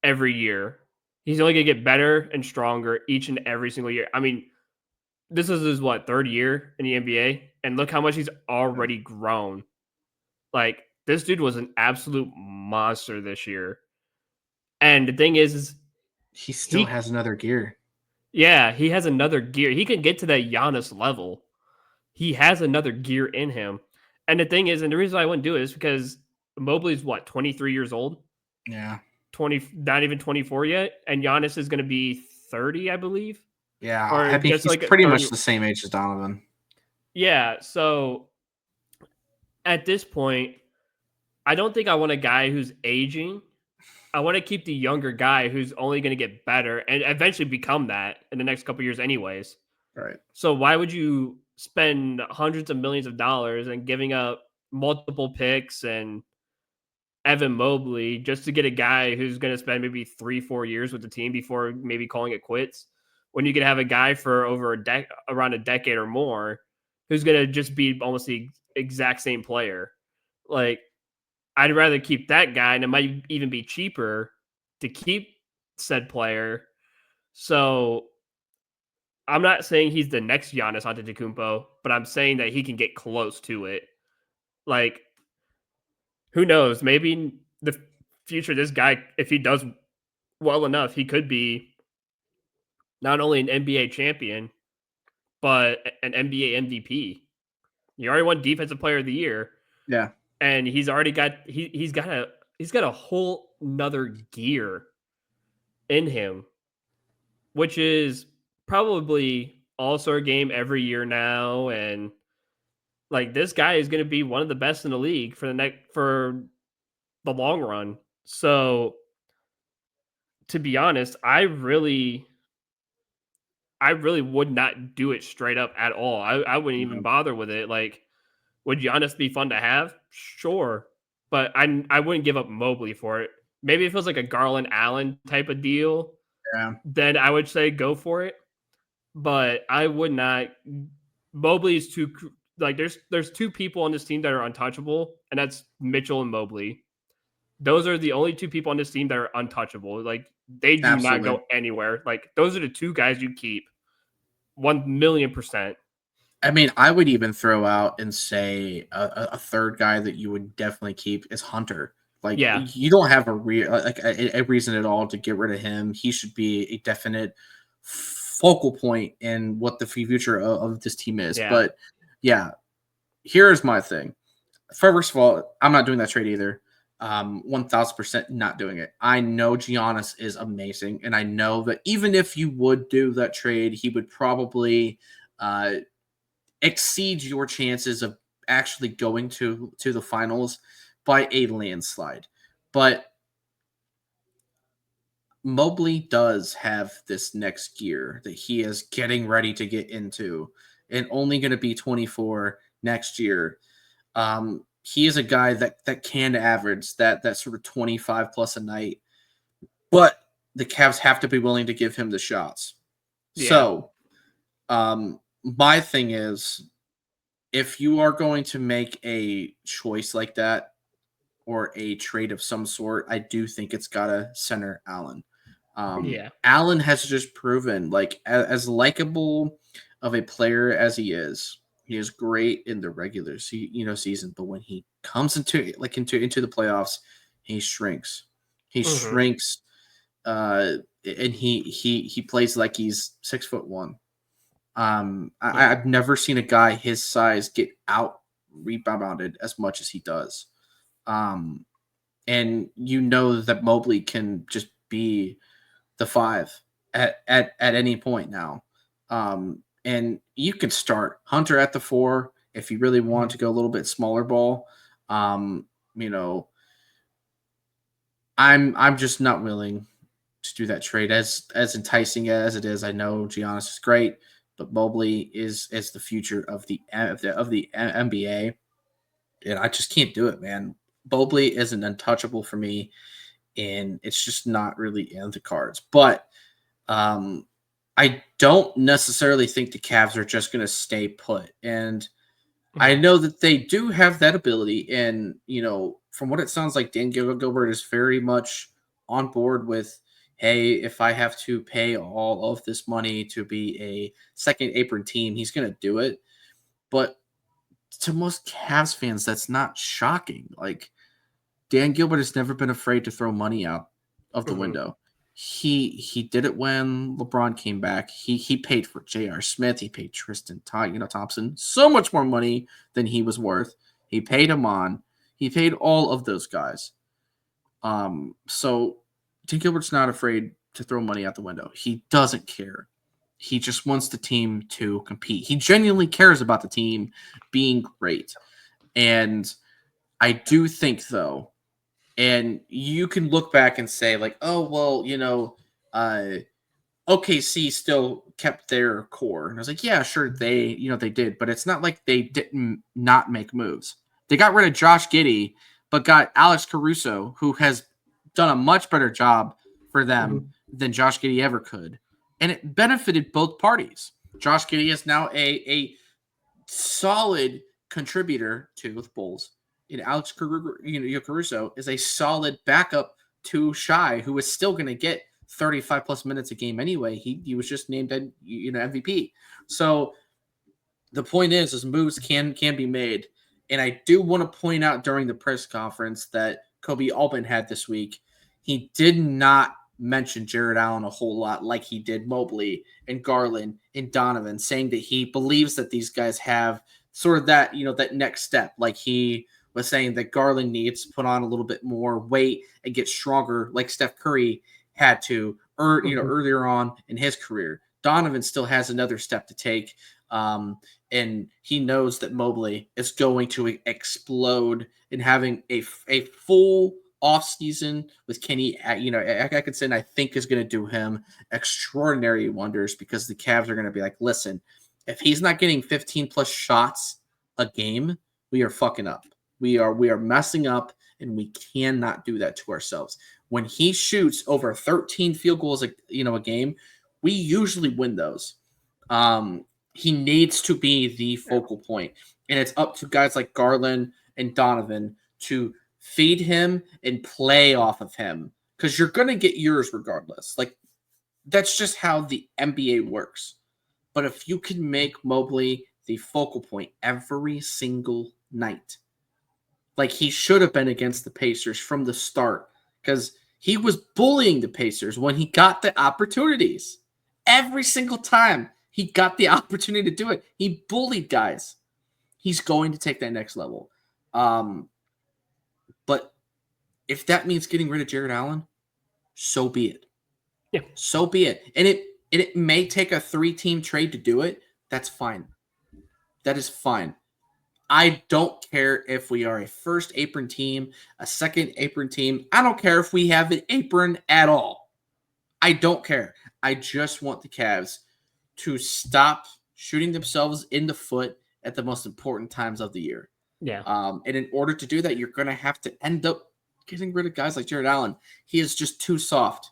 every year. He's only going to get better and stronger each and every single year. I mean, this is his third year in the NBA, and look how much he's already grown. Like, this dude was an absolute monster this year. And the thing is He still he has another gear. yeah, he has another gear. He can get to that Giannis level. He has another gear in him. And the thing is, and the reason I wouldn't do it is because Mobley's 23 years old, Yeah. 20, not even 24 yet, and Giannis is going to be 30, I believe, Yeah. or I mean, just he's like pretty 30. much the same age as Donovan. Yeah, so at this point, I don't think I want a guy who's aging. I want to keep the younger guy who's only going to get better and eventually become that in the next couple of years, anyways. Right. So why would you spend hundreds of millions of dollars and giving up multiple picks and Evan Mobley just to get a guy who's going to spend maybe 3-4 years with the team before maybe calling it quits, when you could have a guy for over around a decade or more who's going to just be almost the exact same player? Like, I'd rather keep that guy, and it might even be cheaper to keep said player. So I'm not saying he's the next Giannis Antetokounmpo, but I'm saying that he can get close to it. Like, who knows? Maybe in the future, this guy, if he does well enough, he could be not only an NBA champion, but an NBA MVP. He already won Defensive Player of the Year, Yeah. and he's got he's got a whole nother gear in him, which is probably all-star game every year now, and like this guy is going to be one of the best in the league for the long run. So to be honest, I really would not do it straight up at all. I wouldn't even bother with it. Like, would Giannis be fun to have? Sure, but I wouldn't give up Mobley for it. Maybe if it was like a Garland Allen type of deal, Yeah. then I would say go for it. But I would not. Mobley's too like there's two people on this team that are untouchable, and that's Mitchell and Mobley. Those are the only two people on this team that are untouchable. Like they do not Absolutely. go anywhere. Like those are the two guys you keep 1,000,000%. I mean, I would even throw out and say a third guy that you would definitely keep is Hunter. Like, Yeah. you don't have a reason at all to get rid of him. He should be a definite focal point in what the future of this team is. Yeah. But yeah, here's my thing. First of all, I'm not doing that trade either. 1,000% not doing it. I know Giannis is amazing, and I know that even if you would do that trade, he would probably exceed your chances of actually going to the finals by a landslide. But Mobley does have this next gear that he is getting ready to get into, and only going to be 24 next year. He is a guy that can average that sort of 25 plus a night, but the Cavs have to be willing to give him the shots. Yeah. So, my thing is, if you are going to make a choice like that or a trade of some sort, I do think it's got to center Allen. Yeah. Allen has just proven, like, as likable of a player as he is great in the regular season, but when he comes into the playoffs, he shrinks. He Mhm. shrinks, and he plays like he's 6'1". I've never seen a guy his size get out rebounded as much as he does. And you know that Mobley can just be the 5 at any point now. And you can start Hunter at the 4 if you really want to go a little bit smaller ball. You know, I'm just not willing to do that trade as enticing as it is. I know Giannis is great, but Mobley is the future of the NBA, and I just can't do it, man. Mobley isn't untouchable for me, and it's just not really in the cards. But I don't necessarily think the Cavs are just going to stay put, and I know that they do have that ability. And from what it sounds like, Dan Gilbert is very much on board with, hey, if I have to pay all of this money to be a second apron team, he's going to do it. But to most Cavs fans, that's not shocking. Like, Dan Gilbert has never been afraid to throw money out of the window. He did it when LeBron came back. He paid for J.R. Smith. He paid Tristan Thompson so much more money than he was worth. He paid him on. He paid all of those guys. So Dan Gilbert's not afraid to throw money out the window. He doesn't care. He just wants the team to compete. He genuinely cares about the team being great. And I do think, though, and you can look back and say, like, oh, well, OKC still kept their core. And I was like, yeah, sure, they did. But it's not like they didn't not make moves. They got rid of Josh Giddey, but got Alex Caruso, who has done a much better job for them than Josh Giddey ever could. And it benefited both parties. Josh Giddey is now a solid contributor to the Bulls. And Alex Caruso is a solid backup to Shai, who is still going to get 35 plus minutes a game anyway. He was just named MVP. So the point is moves can be made. And I do want to point out during the press conference that Kobe Altman had this week, he did not mention Jared Allen a whole lot like he did Mobley and Garland and Donovan, saying that he believes that these guys have sort of that, that next step. Like he was saying that Garland needs to put on a little bit more weight and get stronger, like Steph Curry had to, earlier on in his career. Donovan still has another step to take, and he knows that Mobley is going to explode in having a full offseason with Kenny. Atkinson, I think, is going to do him extraordinary wonders because the Cavs are going to be like, listen, if he's not getting 15 plus shots a game, we are fucking up. We are messing up, and we cannot do that to ourselves. When he shoots over 13 field goals a game, we usually win those. He needs to be the focal point, and it's up to guys like Garland and Donovan to feed him and play off of him, because you're going to get yours regardless. Like, that's just how the NBA works. But if you can make Mobley the focal point every single night, like he should have been against the Pacers from the start, because he was bullying the Pacers when he got the opportunities. Every single time he got the opportunity to do it, he bullied guys. He's going to take that next level. But if that means getting rid of Jared Allen, so be it. Yeah. So be it. And it may take a 3-team trade to do it. That's fine. That is fine. I don't care if we are a first apron team, a second apron team. I don't care if we have an apron at all. I don't care. I just want the Cavs to stop shooting themselves in the foot at the most important times of the year. Yeah. And in order to do that, you're going to have to end up getting rid of guys like Jared Allen. He is just too soft.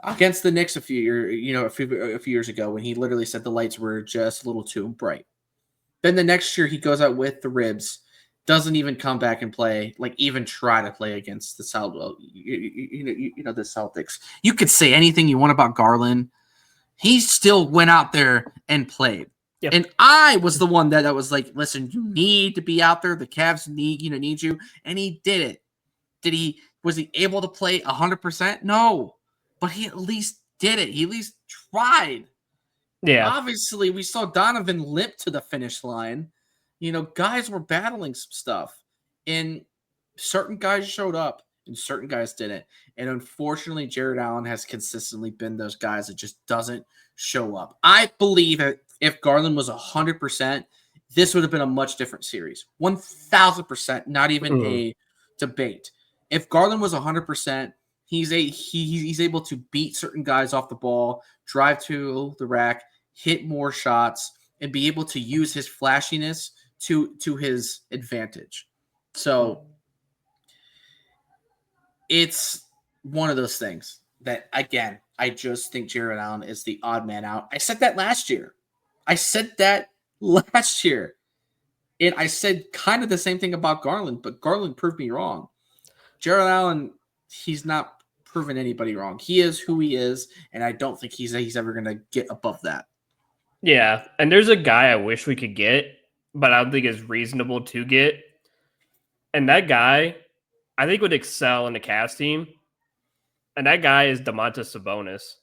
Against the Knicks a few years ago, when he literally said the lights were just a little too bright. Then the next year he goes out with the ribs, doesn't even come back and play, like even try to play against the the Celtics. You could say anything you want about Garland. He still went out there and played. Yep. And I was the one that was like, listen, you need to be out there. The Cavs need you. And he did it. Was he able to play 100%? No. But he at least did it. He at least tried. Yeah. Obviously, we saw Donovan limp to the finish line. Guys were battling some stuff. And certain guys showed up and certain guys didn't. And unfortunately, Jared Allen has consistently been those guys that just doesn't show up. I believe that if Garland was 100%, this would have been a much different series. 1,000%, not even a debate. If Garland was 100%, he's able to beat certain guys off the ball, drive to the rack, hit more shots, and be able to use his flashiness to his advantage. So it's one of those things that, again, I just think Jared Allen is the odd man out. I said that last year. And I said kind of the same thing about Garland, but Garland proved me wrong. Jared Allen, he's not proven anybody wrong. He is who he is, and I don't think he's ever going to get above that. Yeah, and there's a guy I wish we could get, but I don't think is reasonable to get. And that guy, I think, would excel in the Cavs team. And that guy is Domantas Sabonis.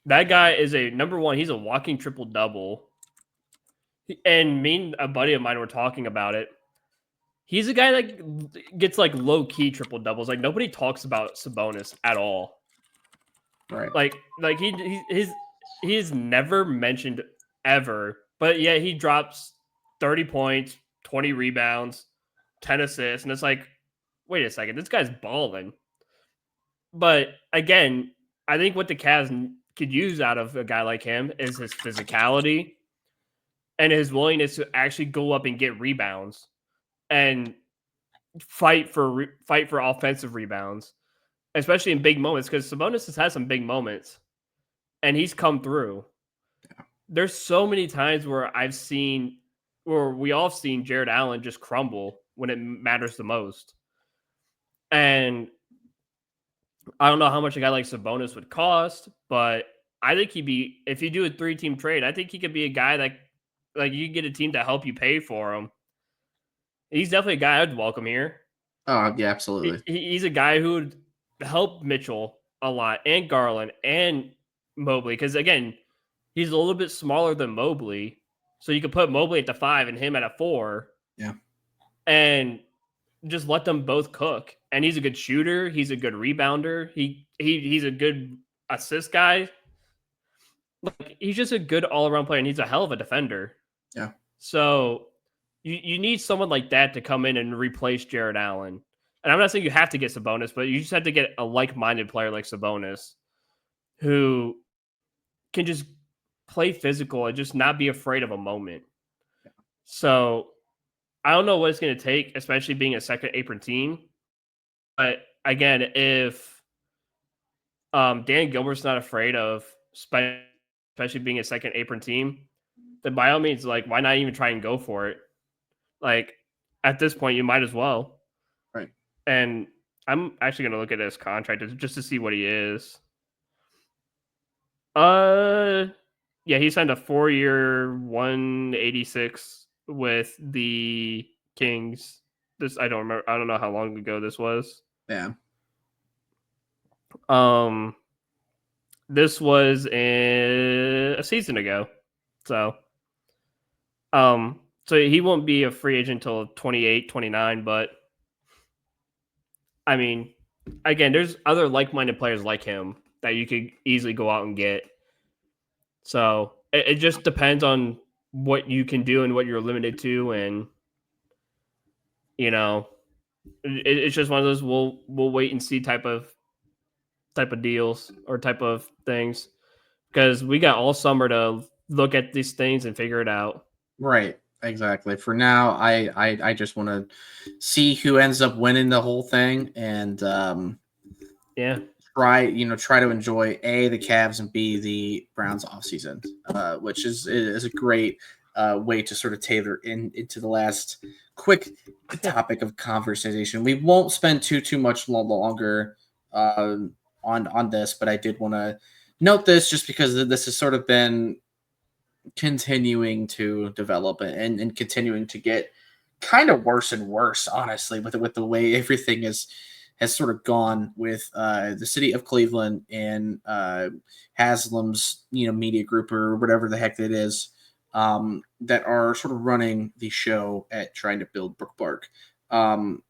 That guy is number one, he's a walking triple-double. And me and a buddy of mine were talking about it. He's a guy that gets like low-key triple-doubles. Like, nobody talks about Sabonis at all. Right. Like he's never mentioned ever. But yeah, he drops 30 points, 20 rebounds, 10 assists. And it's like, wait a second, this guy's balling. But again, I think what the Cavs could use out of a guy like him is his physicality and his willingness to actually go up and get rebounds and fight for offensive rebounds, especially in big moments, because Sabonis has had some big moments and he's come through. There's so many times where we all have seen Jared Allen just crumble when it matters the most. And I don't know how much a guy like Sabonis would cost, but I think if you do a 3-team trade, I think he could be a guy that, like, you get a team to help you pay for him. He's definitely a guy I'd welcome here. Oh, yeah, absolutely. He's a guy who would help Mitchell a lot, and Garland, and Mobley, because, again, he's a little bit smaller than Mobley, so you could put Mobley at the 5 and him at a 4, Yeah. And just let them both cook. And he's a good shooter. He's a good rebounder. He's a good assist guy. Like, he's just a good all around player, and he's a hell of a defender. Yeah. So you need someone like that to come in and replace Jared Allen. And I'm not saying you have to get Sabonis, but you just have to get a like minded player like Sabonis who can just play physical and just not be afraid of a moment. Yeah. So I don't know what it's going to take, especially being a second apron team. But again, if Dan Gilbert's not afraid of especially being a second apron team, then by all means, like, why not even try and go for it? Like, at this point, you might as well. Right. And I'm actually going to look at his contract just to see what he is. Yeah, he signed a 4-year, 186 with the Kings. This I don't remember. I don't know how long ago this was. Yeah. This was a season ago. So he won't be a free agent until 28, 29, but I mean, again, there's other like-minded players like him that you could easily go out and get. So it just depends on what you can do and what you're limited to, and it's just one of those we'll wait and see type of deals or type of things, because we got all summer to look at these things and figure it out. Right. Exactly. For now, I just want to see who ends up winning the whole thing, and try to enjoy the Cavs and B, the Browns offseason, which is a great way to sort of tailor into the last quick topic of conversation. We won't spend too much longer on this, but I did want to note this just because this has sort of been continuing to develop and continuing to get kind of worse and worse, honestly, with the way everything has sort of gone with the city of Cleveland and Haslam's media group or whatever the heck it is, that are sort of running the show at trying to build Brook Park.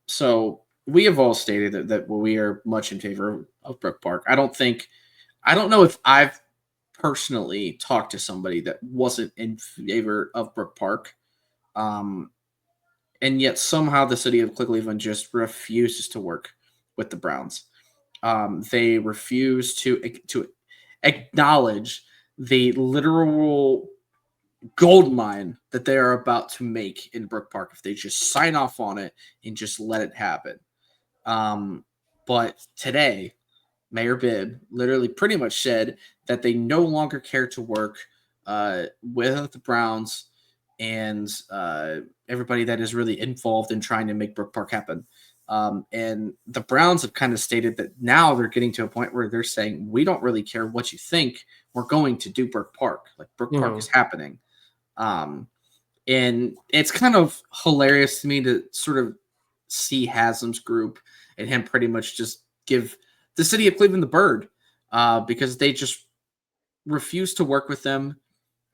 So we have all stated that we are much in favor of Brook Park. I don't know if I've personally talked to somebody that wasn't in favor of Brook Park. And yet somehow the city of Cleveland just refuses to work with the Browns. They refuse to acknowledge the literal gold mine that they are about to make in Brook Park if they just sign off on it and just let it happen. But today, Mayor Bibb literally pretty much said that they no longer care to work with the Browns and everybody that is really involved in trying to make Brook Park happen. And the Browns have kind of stated that now they're getting to a point where they're saying, we don't really care what you think. We're going to do Brook Park. Like, Brook Park is happening. And it's kind of hilarious to me to sort of see Haslam's group and him pretty much just give the city of Cleveland the bird, because they just refuse to work with them,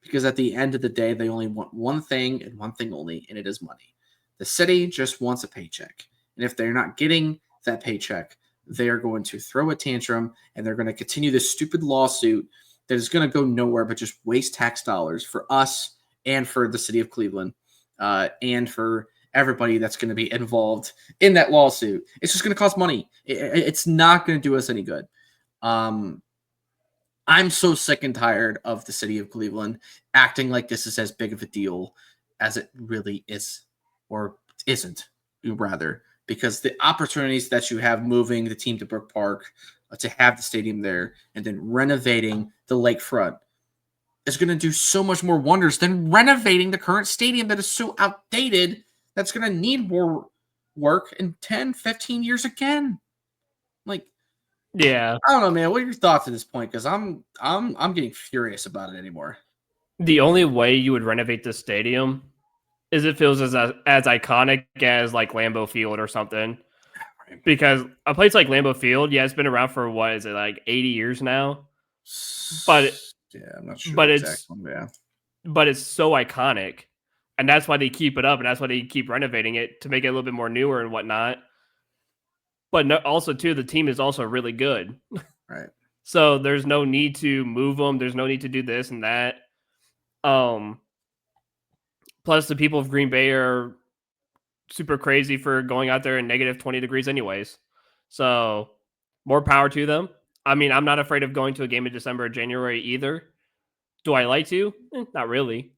because at the end of the day, they only want one thing and one thing only, and it is money. The city just wants a paycheck. And if they're not getting that paycheck, they are going to throw a tantrum, and they're going to continue this stupid lawsuit that is going to go nowhere but just waste tax dollars for us and for the city of Cleveland, and for everybody that's going to be involved in that lawsuit. It's just going to cost money. It's not going to do us any good. I'm so sick and tired of the city of Cleveland acting like this is as big of a deal as it really is, or isn't, rather, because the opportunities that you have moving the team to Brook Park, to have the stadium there, and then renovating the lakefront is going to do so much more wonders than renovating the current stadium that is so outdated that's going to need more work in 10, 15 years again. Like, yeah, I don't know, man. What are your thoughts at this point? Because I'm getting furious about it anymore. The only way you would renovate this stadium is it feels as iconic as like Lambeau Field or something. Because a place like Lambeau Field, yeah, it's been around for what is it, like 80 years now? But yeah, I'm not sure. But it's so iconic And that's why they keep it up, and that's why they keep renovating it to make it a little bit more newer and whatnot. But also, too, the team is also really good. Right. So there's no need to move them. There's no need to do this and that. Plus, the people of Green Bay are super crazy for going out there in negative 20 degrees anyways. So more power to them. I mean, I'm not afraid of going to a game in December or January either. Do I like to? Not really.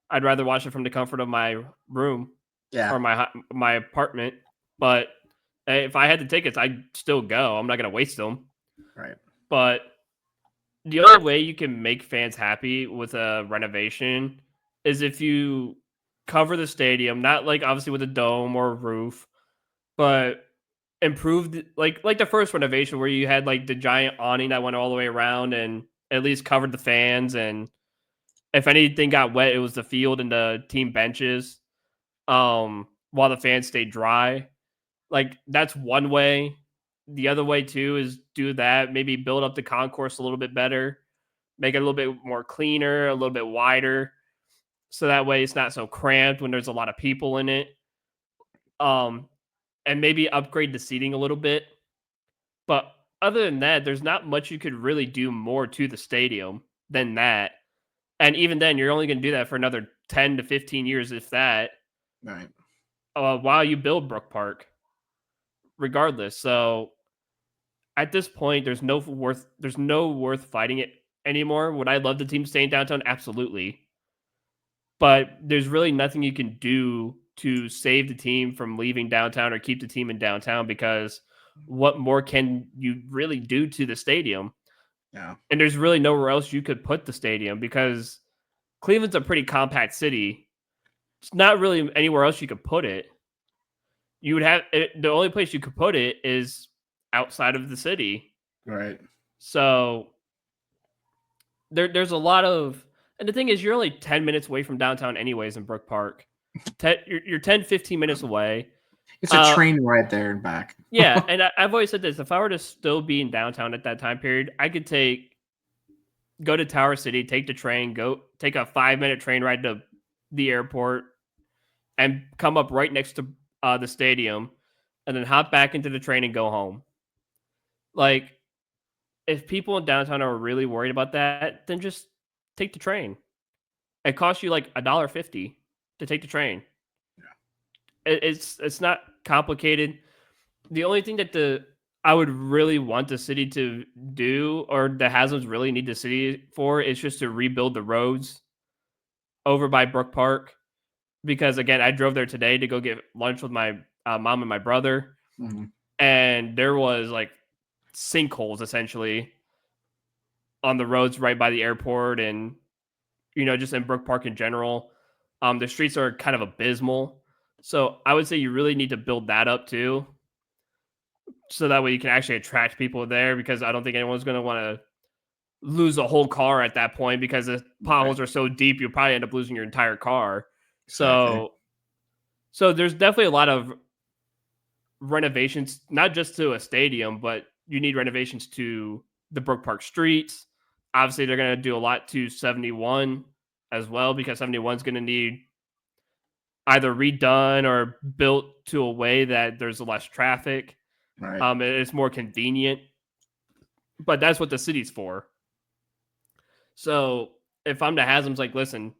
I'd rather watch it from the comfort of my room or my apartment. But if I had the tickets, I'd still go. I'm not going to waste them. Right. But the only way you can make fans happy with a renovation is if you cover the stadium, not like obviously with a dome or a roof, but improved like the first renovation where you had like the giant awning that went all the way around and at least covered the fans, and if anything got wet, it was the field and the team benches, while the fans stayed dry. Like that's one way. The other way too is do that, maybe build up the concourse a little bit better, make it a little bit more cleaner, a little bit wider, so that way it's not so cramped when there's a lot of people in it. And maybe upgrade the seating a little bit. But other than that, there's not much you could really do more to the stadium than that. And even then, you're only going to do that for another 10 to 15 years, if that, Right. while you build Brook Park, regardless. So at this point, there's no worth fighting it anymore. Would I love the team staying downtown? Absolutely. But there's really nothing you can do to save the team from leaving downtown or keep the team in downtown, because what more can you really do to the stadium? Yeah. And there's really nowhere else you could put the stadium because Cleveland's a pretty compact city. It's not really anywhere else you could put it. You would have the only place you could put it is outside of the city. Right. So there's a lot of, and the thing is, you're only 10 minutes away from downtown anyways in Brook Park. You're 10, 15 minutes away. It's a train ride there and back. Yeah, and I've always said this. If I were to still be in downtown at that time period, I could go to Tower City, take the train, go take a 5-minute train ride to the airport, and come up right next to the stadium, and then hop back into the train and go home. Like, if people in downtown are really worried about that, then just take the train. It costs you like $1.50 to take the train. Yeah. It's not complicated. The only thing that I would really want the city to do, or the Haslam's really need the city for, is just to rebuild the roads over by Brook Park. Because again, I drove there today to go get lunch with my mom and my brother, and there was like sinkholes essentially on the roads right by the airport, and just in Brook Park in general. The streets are kind of abysmal, so I would say you really need to build that up too, so that way you can actually attract people there. Because I don't think anyone's going to want to lose a whole car at that point, because the potholes are so deep, you'll probably end up losing your entire car. So there's definitely a lot of renovations, not just to a stadium, but you need renovations to the Brook Park streets. Obviously, they're going to do a lot to 71 as well, because 71 is going to need either redone or built to a way that there's less traffic. Right. It's more convenient, but that's what the city's for. So if I'm the Haslam's, like, listen,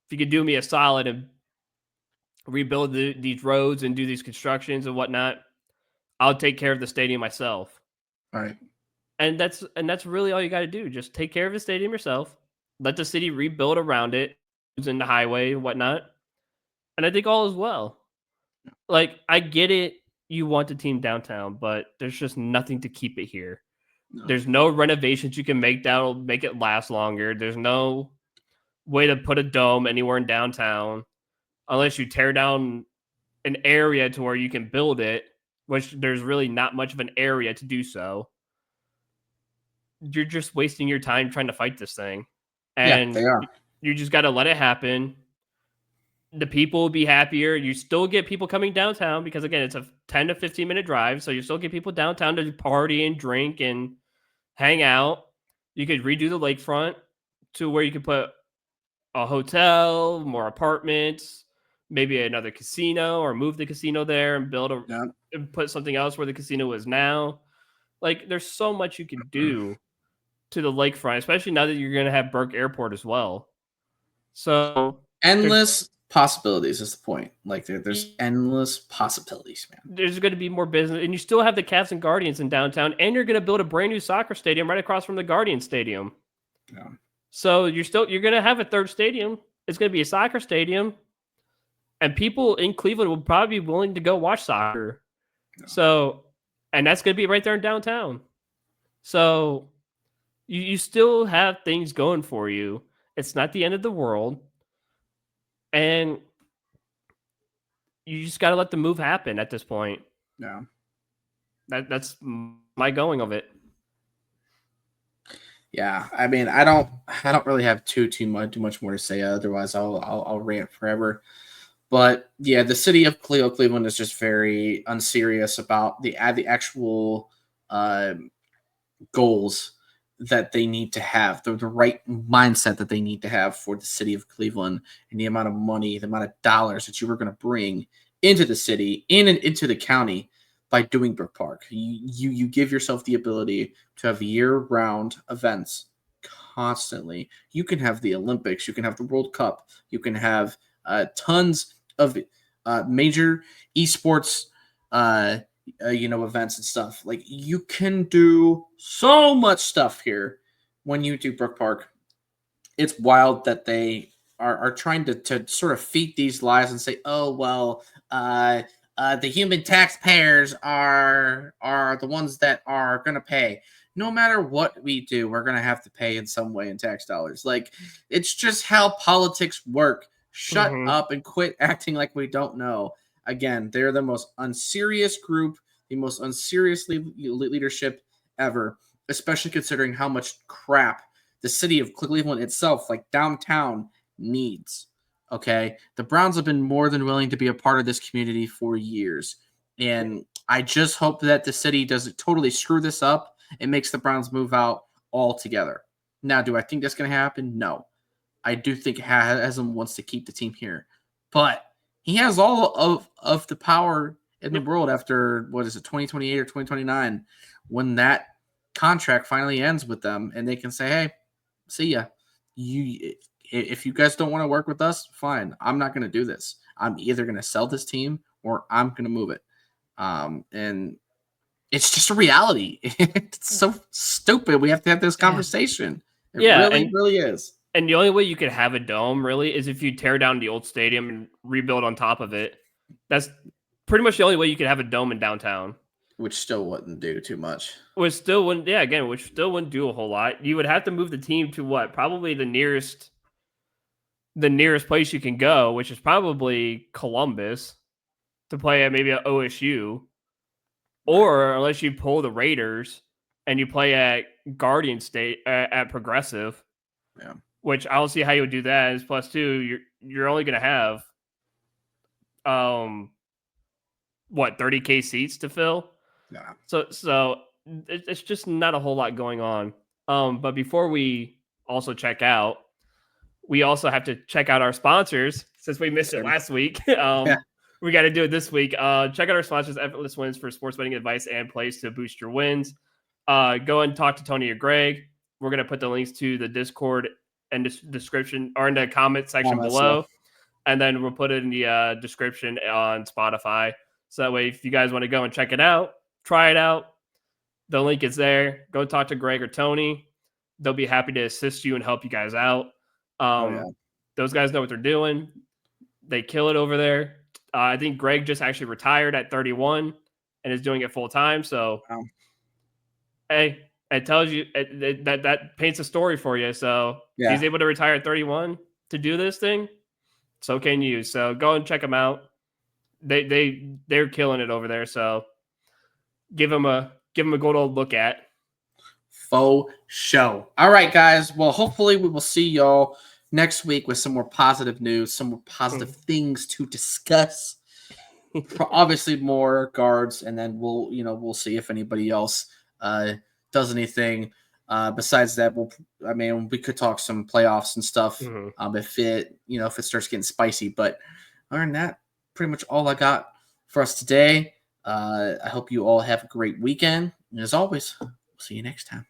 if you could do me a solid and rebuild these roads and do these constructions and whatnot, I'll take care of the stadium myself. All right. And that's really all you got to do. Just take care of the stadium yourself. Let the city rebuild around it, in the highway and whatnot. And I think all is well. Like, I get it. You want the team downtown, but there's just nothing to keep it here. No. There's no renovations you can make that'll make it last longer. There's no way to put a dome anywhere in downtown unless you tear down an area to where you can build it, which there's really not much of an area to do so. You're just wasting your time trying to fight this thing. And yeah, they are. You just got to let it happen. The people will be happier. You still get people coming downtown because, again, it's a 10 to 15-minute drive. So you still get people downtown to party and drink and hang out. You could redo the lakefront to where you could put a hotel, more apartments, maybe another casino, or move the casino there and Yeah. and put something else where the casino is now. Like, there's so much you can do to the lakefront, especially now that you're going to have Burke Airport as well. So Endless possibilities is the point. Like there's endless possibilities, man. there's going to be more business, and you still have the Cavs and Guardians in downtown, and you're going to build a brand new soccer stadium right across from the Guardian Stadium. Yeah. So you're going to have a third stadium. It's going to be a soccer stadium, and people in Cleveland will probably be willing to go watch soccer. Yeah. So, and that's going to be right there in downtown. So you still have things going for you. It's not the end of the world, and you just got to let the move happen at this point. Yeah. That's my going of it. Yeah, I mean, I don't really have too much more to say. Otherwise, I'll rant forever. But yeah, the city of Cleveland is just very unserious about the actual goals that they need to have, the right mindset that they need to have for the city of Cleveland, and the amount of money, the amount of dollars that you were going to bring into the city, in and into the county by doing Brook Park. You give yourself the ability to have year-round events constantly. You can have the Olympics, you can have the World Cup, you can have tons of major esports events and stuff. Like, you can do so much stuff here when you do Brook Park. It's wild that they are trying to sort of feed these lies and say, oh, well, the human taxpayers are the ones that are going to pay. No matter what we do, we're going to have to pay in some way in tax dollars. Like, it's just how politics work. Shut up and quit acting like we don't know. Again, they're the most unserious group, the most unserious leadership ever, especially considering how much crap the city of Cleveland itself, like downtown, needs. Okay? The Browns have been more than willing to be a part of this community for years. And I just hope that the city doesn't totally screw this up and makes the Browns move out altogether. Now, do I think that's going to happen? No. I do think Haslam wants to keep the team here. But he has all of the power in the world after, 2028 or 2029, when that contract finally ends with them, and they can say, hey, see ya. If you guys don't want to work with us, fine. I'm not going to do this. I'm either going to sell this team or I'm going to move it. And it's just a reality. It's so stupid. We have to have this conversation. It really is. And the only way you could have a dome, really, is if you tear down the old stadium and rebuild on top of it. That's pretty much the only way you could have a dome in downtown. Which still wouldn't do too much. Which still wouldn't do a whole lot. You would have to move the team to what? Probably the nearest place you can go, which is probably Columbus, to play at maybe at OSU. Or unless you pull the Raiders and you play at Guardian State at Progressive. Yeah. Which I don't see how you would do that. Is plus 2, you're only going to have 30K seats to fill. Yeah. So it's just not a whole lot going on. But before we also check out, we also have to check out our sponsors since we missed it last week. We got to do it this week. Check out our sponsors, Effortless Wins, for sports betting advice and plays to boost your wins. Go and talk to Tony or Greg. We're going to put the links to the Discord and description or in the comment section below. And then we'll put it in the description on Spotify. So that way, if you guys want to go and check it out, try it out, the link is there. Go talk to Greg or Tony. They'll be happy to assist you and help you guys out. Those guys know what they're doing. They kill it over there. I think Greg just actually retired at 31 and is doing it full time. So, hey, it tells you that paints a story for you. So he's able to retire at 31 to do this thing. So can you. So go and check them out. They're killing it over there. So give them a good old look at. Faux show. All right, guys. Well, hopefully we will see y'all next week with some more positive news, some more positive things to discuss. Obviously more guards, and then we'll see if anybody else does anything Besides that, we could talk some playoffs and stuff. Mhm. If it starts getting spicy. But other than that, pretty much all I got for us today. I hope you all have a great weekend. And as always, we'll see you next time.